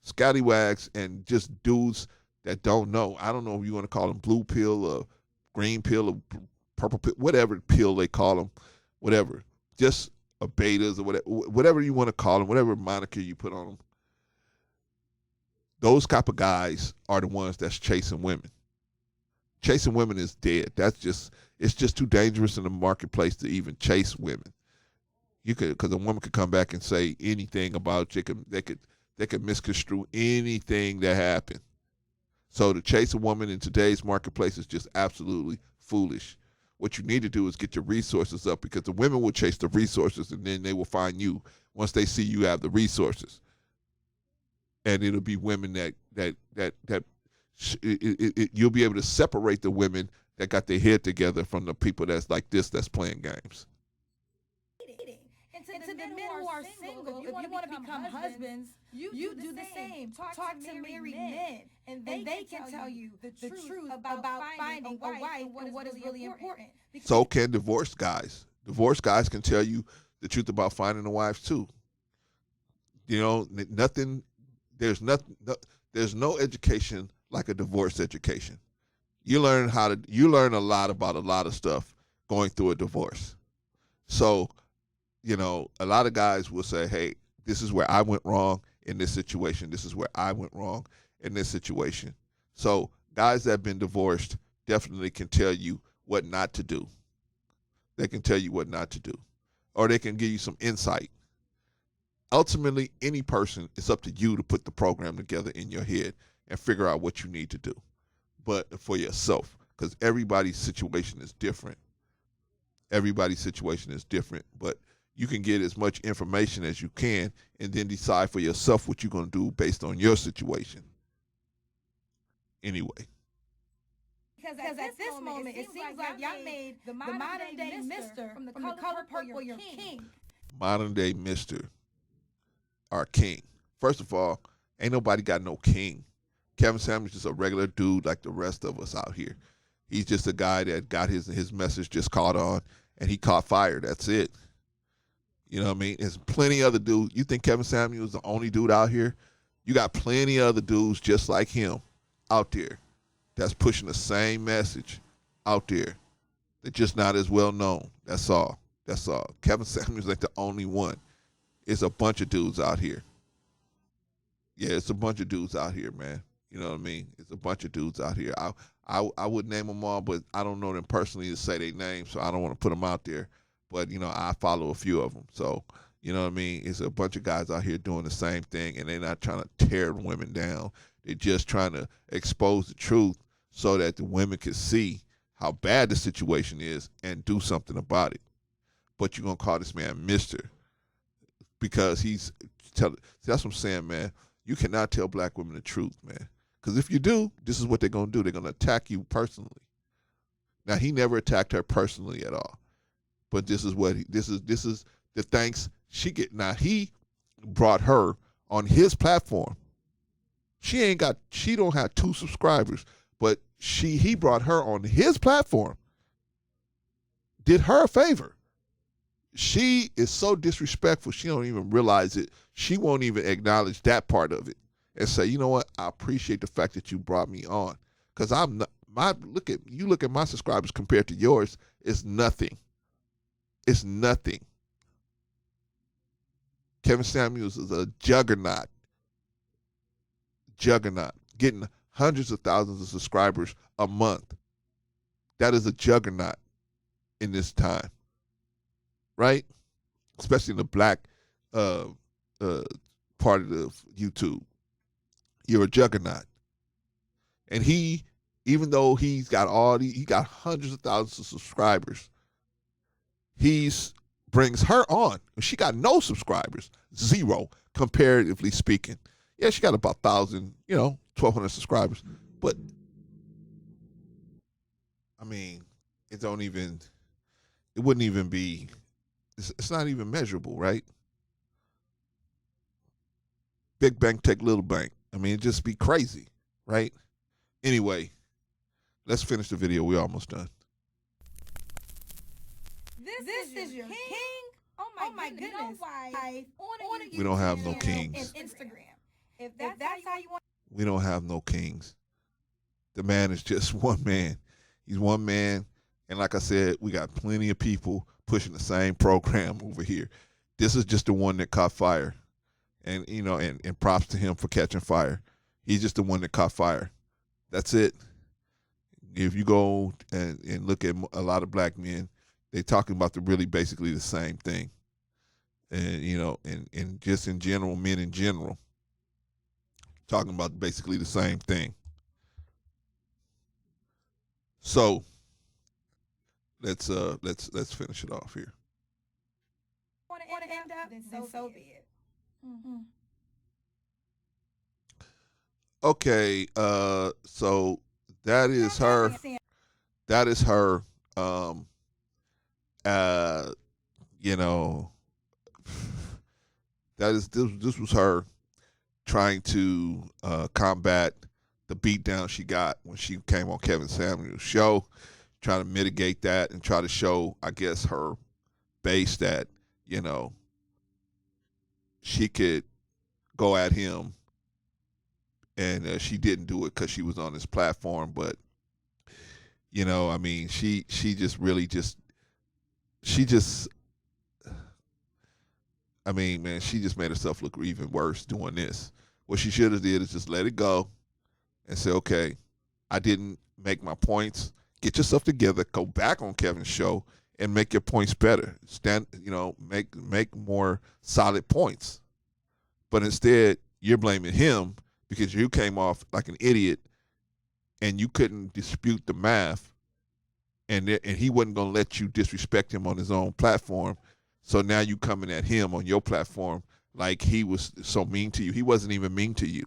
Scallywags and just dudes that don't know. I don't know if you want to call them blue pill or green pill or purple pill, whatever pill they call them, whatever. Just a betas or whatever you want to call them, whatever moniker you put on them. Those type of guys are the ones that's chasing women. Chasing women is dead. It's just too dangerous in the marketplace to even chase women. Because a woman could come back and say anything about you. They could misconstrue anything that happened. So to chase a woman in today's marketplace is just absolutely foolish. What you need to do is get your resources up, because the women will chase the resources and then they will find you once they see you have the resources. And it'll be women that you'll be able to separate the women that got their head together from the people that's like this, that's playing games. And to the men who are single, if you want to become husbands, you do the same. Talk to married men, and they can tell you the truth about finding a wife and what is really important. So can divorced guys. Divorced guys can tell you the truth about finding a wife too. There's no education like a divorce education. You learn a lot about a lot of stuff going through a divorce. So, a lot of guys will say, hey, this is where I went wrong in this situation. This is where I went wrong in this situation. So guys that have been divorced definitely can tell you what not to do. They can tell you what not to do, or they can give you some insight. Ultimately, any person, it's up to you to put the program together in your head and figure out what you need to do, but for yourself, because everybody's situation is different. Everybody's situation is different, but you can get as much information as you can and then decide for yourself what you're going to do based on your situation. Anyway. Because at this moment, it seems like y'all made the modern day Mister from the color purple your king. Modern day Mister, our king. First of all, ain't nobody got no king. Kevin Samuels is just a regular dude like the rest of us out here. He's just a guy that got his message just caught on, and he caught fire. That's it. You know what I mean? There's plenty other dudes. You think Kevin Samuels is the only dude out here? You got plenty of other dudes just like him out there that's pushing the same message out there. They're just not as well known. That's all. That's all. Kevin Samuels ain't the only one. It's a bunch of dudes out here. Yeah, it's a bunch of dudes out here, man. You know what I mean? It's a bunch of dudes out here. I would name them all, but I don't know them personally to say their names, so I don't want to put them out there. But, you know, I follow a few of them. So, you know what I mean? It's a bunch of guys out here doing the same thing, and they're not trying to tear women down. They're just trying to expose the truth so that the women can see how bad the situation is and do something about it. But you're going to call this man Mister because that's what I'm saying, man. You cannot tell black women the truth, man. Because if you do, this is what they're going to do. They're going to attack you personally. Now, he never attacked her personally at all. But this is the thanks she get. Now, he brought her on his platform. She don't have 2 subscribers, but he brought her on his platform. Did her a favor. She is so disrespectful, she don't even realize it. She won't even acknowledge that part of it and say, you know what, I appreciate the fact that you brought me on. Because look at my subscribers compared to yours, it's nothing. It's nothing. Kevin Samuels is a juggernaut. Getting hundreds of thousands of subscribers a month. That is a juggernaut in this time. Right? Especially in the black part of YouTube. You're a juggernaut. And even though he got hundreds of thousands of subscribers, brings her on. She got no subscribers, 0, comparatively speaking. Yeah, she got about 1,000, 1,200 subscribers. But, I mean, it wouldn't even be, it's not even measurable, right? Big bank take little bank. I mean, it'd just be crazy, right? Anyway, let's finish the video. We're almost done. This is your king? Oh my goodness. No wife. We don't have no kings. Instagram. If that's how you want. We don't have no kings. The man is just one man. He's one man. And like I said, we got plenty of people pushing the same program over here. This is just the one that caught fire. And, and props to him for catching fire. He's just the one that caught fire. That's it. If you go and look at a lot of black men, they're talking about basically the same thing. And, and just in general, men in general, talking about basically the same thing. So let's finish it off here. Want to end up? Then so be it. Mm-hmm. Okay, so that is her. That is her. This was her trying to combat the beatdown she got when she came on Kevin Samuels' show, trying to mitigate that and try to show, I guess, her base that, she could go at him, and she didn't do it because she was on this platform. But, I mean, she just really she just, I mean, man, she just made herself look even worse doing this. What she should have did is just let it go and say, okay, I didn't make my points. Get yourself together, go back on Kevin's show and make your points better. Make more solid points. But instead, you're blaming him because you came off like an idiot and you couldn't dispute the math, and he wasn't going to let you disrespect him on his own platform. So now you coming at him on your platform like he was so mean to you. He wasn't even mean to you.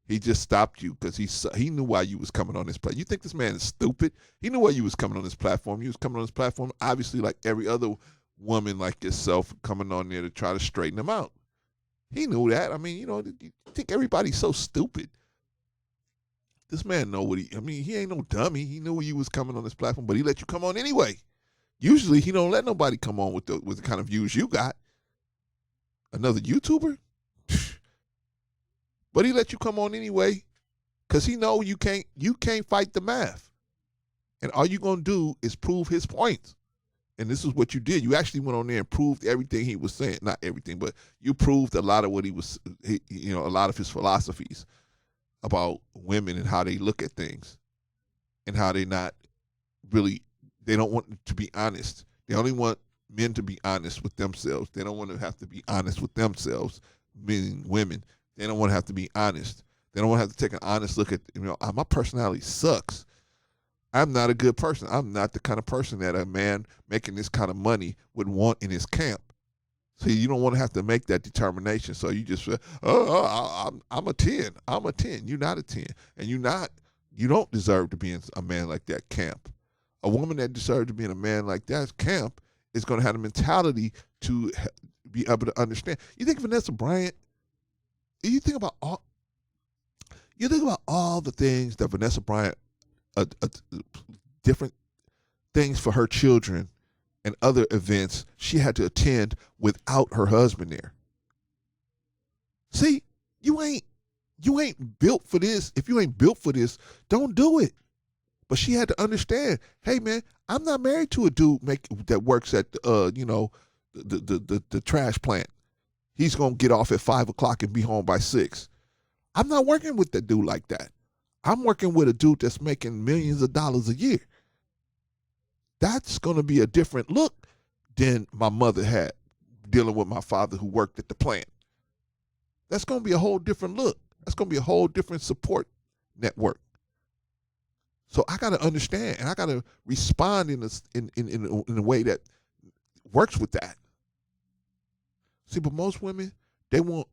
He just stopped you because he knew why you was coming on this platform. You think this man is stupid? He knew why you was coming on this platform. You was coming on this platform, obviously, like every other woman like yourself, coming on there to try to straighten him out. He knew that. I mean, you think everybody's so stupid. This man know what he ain't no dummy. He knew you was coming on this platform, but he let you come on anyway. Usually he don't let nobody come on with the kind of views you got. Another YouTuber? But he let you come on anyway because he know you can't fight the math. And all you going to do is prove his points. And this is what you did. You actually went on there and proved everything he was saying. Not everything, but you proved a lot of what a lot of his philosophies about women and how they look at things and how they don't want to be honest. They only want men to be honest with themselves. They don't want to have to be honest with themselves, meaning women. They don't want to have to be honest. They don't want to have to take an honest look at, my personality sucks. I'm not a good person. I'm not the kind of person that a man making this kind of money would want in his camp. So you don't want to have to make that determination. So you just, I'm a 10. I'm a 10. You're not a 10. And you don't deserve to be in a man like that camp. A woman that deserves to be in a man like that camp is going to have the mentality to be able to understand. You think Vanessa Bryant, you think about all the things that Vanessa Bryant, different things for her children and other events she had to attend without her husband there. See, you ain't built for this. If you ain't built for this, don't do it. But she had to understand, hey man, I'm not married to a dude that works at the trash plant. He's gonna get off at 5:00 and be home by 6. I'm not working with that dude like that. I'm working with a dude that's making millions of dollars a year. That's gonna be a different look than my mother had dealing with my father who worked at the plant. That's gonna be a whole different look. That's gonna be a whole different support network. So I gotta understand and I gotta respond in a way that works with that. See, but most women, they want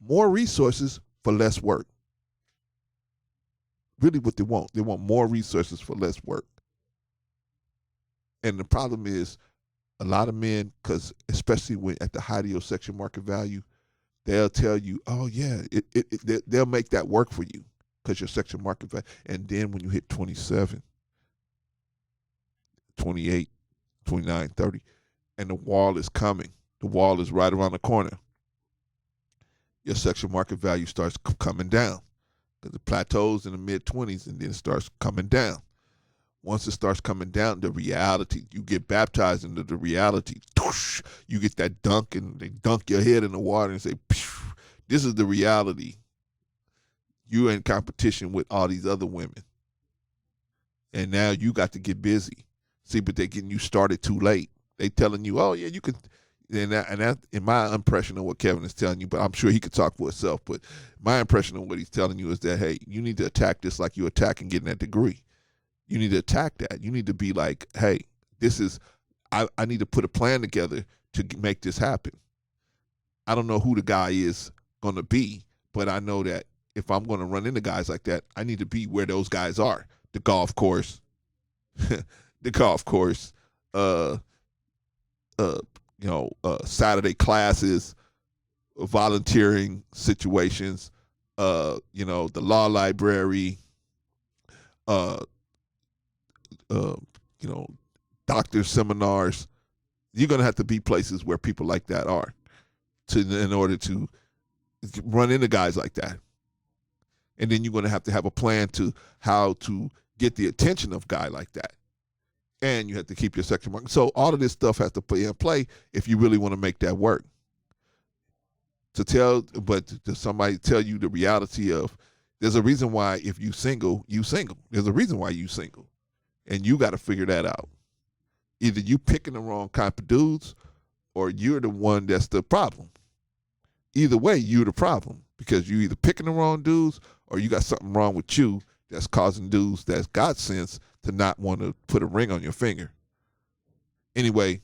more resources for less work. Really what they want more resources for less work. And the problem is a lot of men, because especially when at the height of your sexual market value, they'll tell you, oh yeah, they'll make that work for you because your sexual market value. And then when you hit 27, 28, 29, 30, and the wall is coming, the wall is right around the corner, your sexual market value starts coming down because it plateaus in the mid-20s and then it starts coming down. Once it starts coming down, the reality, you get baptized into the reality. You get that dunk and they dunk your head in the water and say, this is the reality. You're in competition with all these other women. And now you got to get busy. See, but they're getting you started too late. They telling you, oh yeah, you can. And that, in my impression of what Kevin is telling you, but I'm sure he could talk for himself, but my impression of what he's telling you is that, hey, you need to attack this like you're attacking getting that degree. You need to attack that. You need to be like, hey, I need to put a plan together to make this happen. I don't know who the guy is going to be, but I know that if I'm going to run into guys like that, I need to be where those guys are. The golf course, Saturday classes, volunteering situations, the law library, doctor seminars. You're going to have to be places where people like that are in order to run into guys like that. And then you're going to have a plan to how to get the attention of a guy like that. And you have to keep your sexual market. So all of this stuff has to play in play if you really want to make that work. to somebody tell you the reality of there's a reason why if you single, you single. There's a reason why you single. And you got to figure that out. Either you picking the wrong type of dudes or you're the one that's the problem. Either way, you're the problem because you either picking the wrong dudes or you got something wrong with you that's causing dudes that's got sense to not want to put a ring on your finger. Anyway,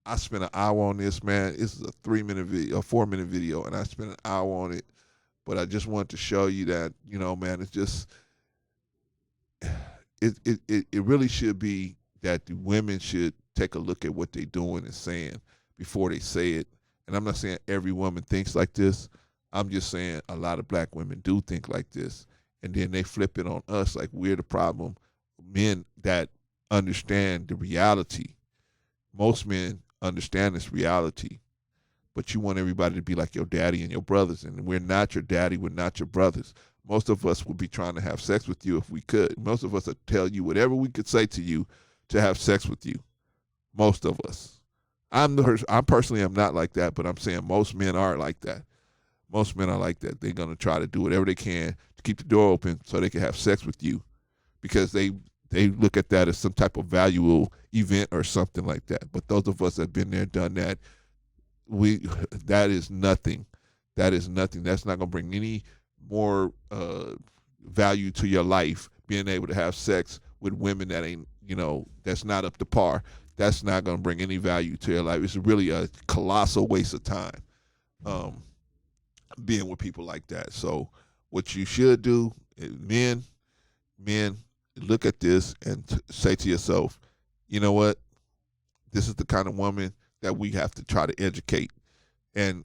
I spent an hour on this, man. This is a 3-minute video, a 4-minute video, and I spent an hour on it. But I just wanted to show you that, man, it's just it really should be that the women should take a look at what they're doing and saying before they say it. And I'm not saying every woman thinks like this. I'm just saying a lot of black women do think like this. And then they flip it on us like we're the problem. Men that understand the reality. Most men understand this reality. But you want everybody to be like your daddy and your brothers. And we're not your daddy. We're not your brothers. Most of us would be trying to have sex with you if we could. Most of us would tell you whatever we could say to you to have sex with you. Most of us. I personally am not like that, but I'm saying most men are like that. Most men are like that. They're going to try to do whatever they can to keep the door open so they can have sex with you because they look at that as some type of valuable event or something like that. But those of us that have been there, done that, that is nothing. That is nothing. That's not going to bring any more value to your life, being able to have sex with women that ain't, that's not up to par. That's not going to bring any value to your life. It's really a colossal waste of time being with people like that. So what you should do, men, look at this and say to yourself, you know what? This is the kind of woman that we have to try to educate. And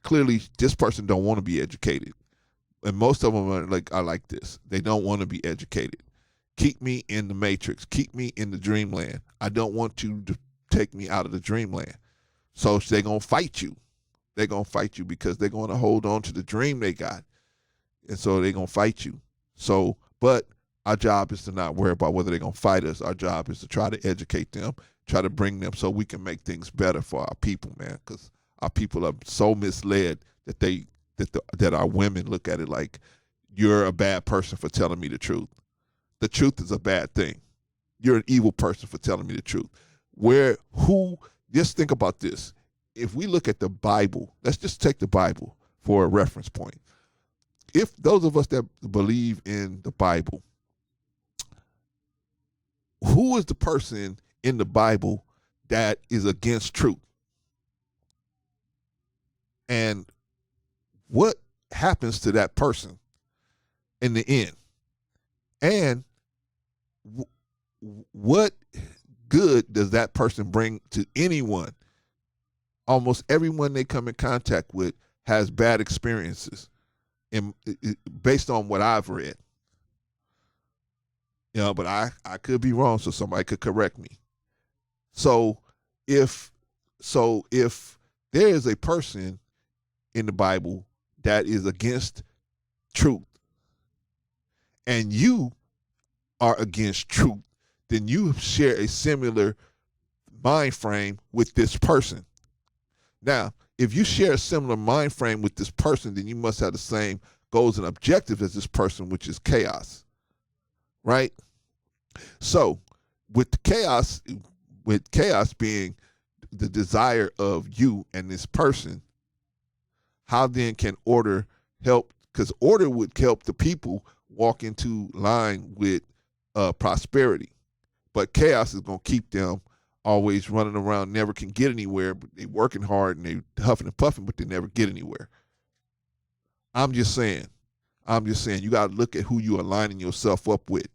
clearly this person don't want to be educated. And most of them are like this. They don't want to be educated. Keep me in the matrix. Keep me in the dreamland. I don't want you to take me out of the dreamland. So they're going to fight you. They're going to fight you because they're going to hold on to the dream they got. And so they're going to fight you. So, but our job is to not worry about whether they're going to fight us. Our job is to try to educate them, try to bring them so we can make things better for our people, man, because our people are so misled that our women look at it like you're a bad person for telling me the truth. The truth is a bad thing. You're an evil person for telling me the truth. Just think about this. If we look at the Bible, let's just take the Bible for a reference point. If those of us that believe in the Bible, who is the person in the Bible that is against truth? And what happens to that person in the end? And what good does that person bring to anyone? Almost everyone they come in contact with has bad experiences based on what I've read. But I could be wrong, so somebody could correct me. So if there is a person in the Bible that is against truth, and you are against truth, then you share a similar mind frame with this person. Now, if you share a similar mind frame with this person, then you must have the same goals and objectives as this person, which is chaos, right? So with chaos being the desire of you and this person, how then can order help? Because order would help the people walk into line with prosperity. But chaos is going to keep them always running around, never can get anywhere, but they working hard and they huffing and puffing, but they never get anywhere. I'm just saying, you got to look at who you aligning yourself up with.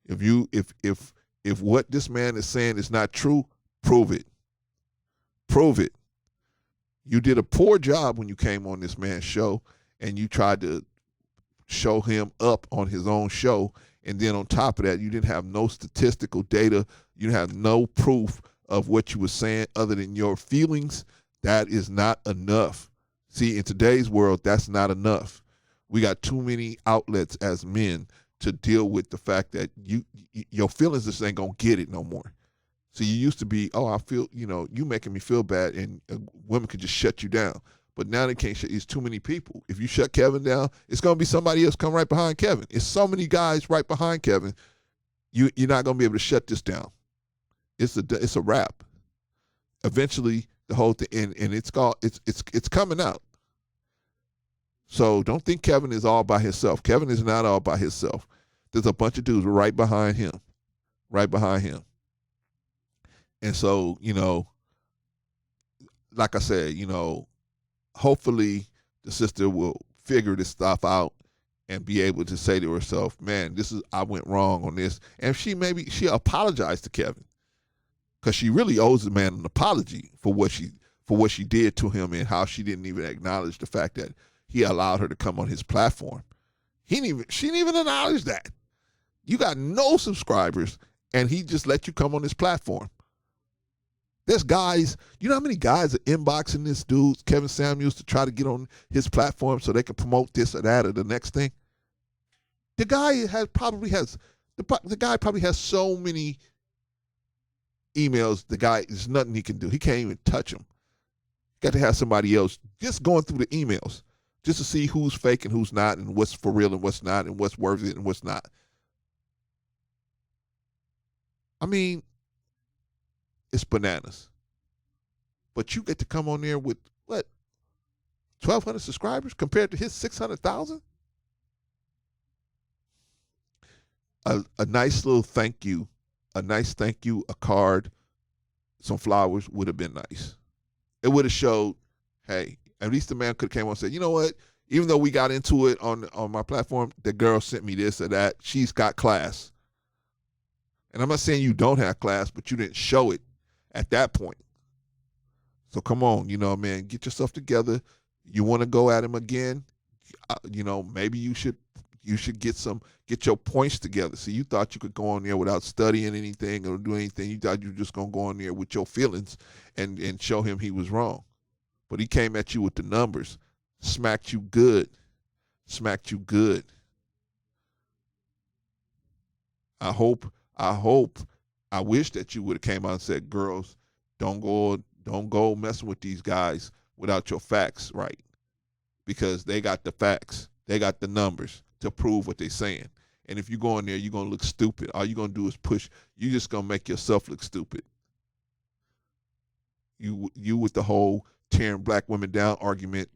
If what this man is saying is not true, prove it. Prove it. You did a poor job when you came on this man's show and you tried to show him up on his own show. And then on top of that, you didn't have no statistical data. You didn't have no proof of what you were saying other than your feelings. That is not enough. See, in today's world, that's not enough. We got too many outlets as men to deal with the fact that your feelings just ain't going to get it no more. So you used to be, I feel, you making me feel bad, and women could just shut you down. But now they can't shut. It's too many people. If you shut Kevin down, it's gonna be somebody else come right behind Kevin. It's so many guys right behind Kevin. You're not gonna be able to shut this down. It's a wrap. Eventually, the whole thing, and it's coming out. So don't think Kevin is all by himself. Kevin is not all by himself. There's a bunch of dudes right behind him, right behind him. And so, like I said, hopefully the sister will figure this stuff out and be able to say to herself, man, I went wrong on this. And she apologized to Kevin, because she really owes the man an apology for what she did to him, and how she didn't even acknowledge the fact that he allowed her to come on his platform. She didn't even acknowledge that. You got no subscribers, and he just let you come on his platform. There's guys, you know how many guys are inboxing this dude, Kevin Samuels, to try to get on his platform so they can promote this or that or the next thing? The guy probably has so many emails. The guy, there's nothing he can do. He can't even touch them. Got to have somebody else just going through the emails just to see who's fake and who's not, and what's for real and what's not, and what's worth it and what's not. I mean, it's bananas. But you get to come on there with, what, 1,200 subscribers compared to his 600,000? A nice little thank you, a card, some flowers would have been nice. It would have showed, hey, at least the man could have came on and said, you know what, even though we got into it on my platform, the girl sent me this or that. She's got class. And I'm not saying you don't have class, but you didn't show it at that point. So come on, man, get yourself together. You want to go at him again? Maybe you should get your points together. See, you thought you could go on there without studying anything or do anything. You thought you were just gonna go on there with your feelings and show him he was wrong. But he came at you with the numbers, smacked you good. I wish that you would have came out and said, girls, don't go messing with these guys without your facts right. Because they got the facts. They got the numbers to prove what they're saying. And if you go in there, you're going to look stupid. All you're going to do is push. You're just going to make yourself look stupid. You with the whole tearing black women down argument,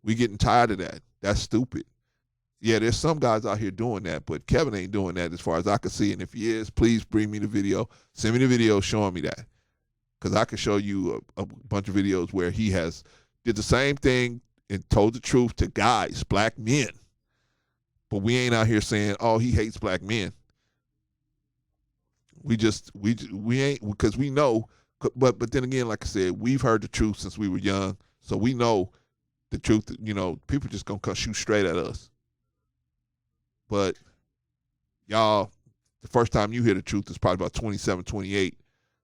we getting tired of that. That's stupid. Yeah, there's some guys out here doing that, but Kevin ain't doing that as far as I can see. And if he is, please bring me the video. Send me the video showing me that. Because I can show you a bunch of videos where he has did the same thing and told the truth to guys, black men. But we ain't out here saying, oh, he hates black men. We ain't, because we know, but then again, like I said, we've heard the truth since we were young. So we know the truth, people just going to shoot straight at us. But y'all, the first time you hear the truth is probably about 27, 28.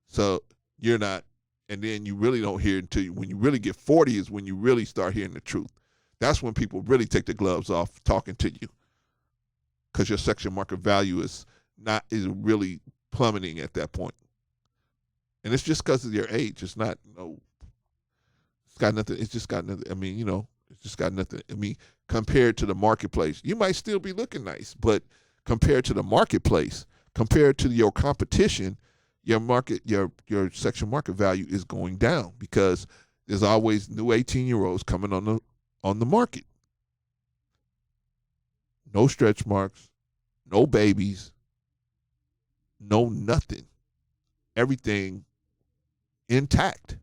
So you're not, and then you really don't hear it until when you really get 40 is when you really start hearing the truth. That's when people really take the gloves off talking to you, because your sexual market value is really plummeting at that point. And it's just because of your age. It's not, it's got nothing. It's just got nothing. I mean, it's just got nothing. I mean, compared to the marketplace, you might still be looking nice, but compared to the marketplace, compared to your competition, your sexual market value is going down, because there's always new 18-year-olds coming on the market. No stretch marks, no babies, no nothing. Everything intact.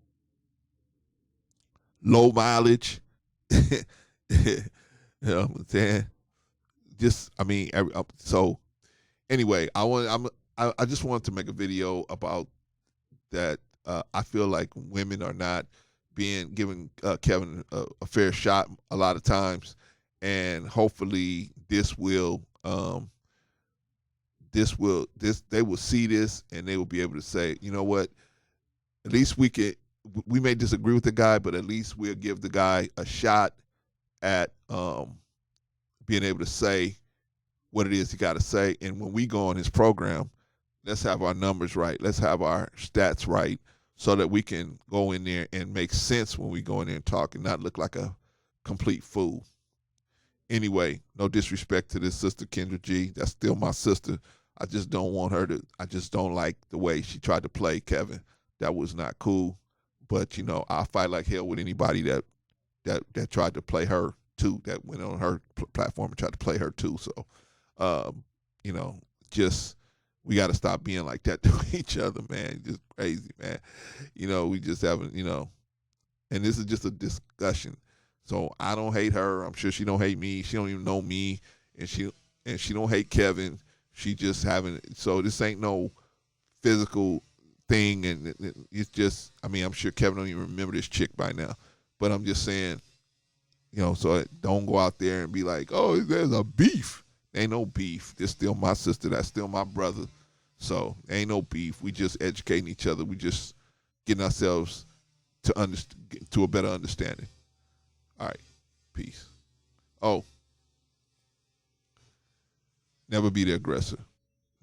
Low mileage. You know what I'm saying? So anyway, I just wanted to make a video about that. I feel like women are not giving Kevin a fair shot a lot of times, and hopefully they will see this, and they will be able to say, you know what, at least we may disagree with the guy, but at least we'll give the guy a shot at being able to say what it is he got to say. And when we go on his program, let's have our numbers right. Let's have our stats right, so that we can go in there and make sense when we go in there and talk and not look like a complete fool. Anyway, no disrespect to this sister Kendra G. That's still my sister. I just don't want her to. I just don't like the way she tried to play Kevin. That was not cool. But I fight like hell with anybody that tried to play her too. That went on her platform and tried to play her too. So, um, you know, just we got to stop being like that to each other, man. Just crazy, man. We just haven't, and this is just a discussion. So I don't hate her. I'm sure she don't hate me. She don't even know me, and she don't hate Kevin. She just having. So this ain't no physical thing, and it's just. I mean, I'm sure Kevin don't even remember this chick by now, but I'm just saying. So don't go out there and be like, oh, there's a beef. Ain't no beef. This still my sister. That's still my brother. So ain't no beef. We just educating each other. We just getting ourselves to a better understanding. All right. Peace. Oh, never be the aggressor.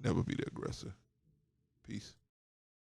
Never be the aggressor. Peace.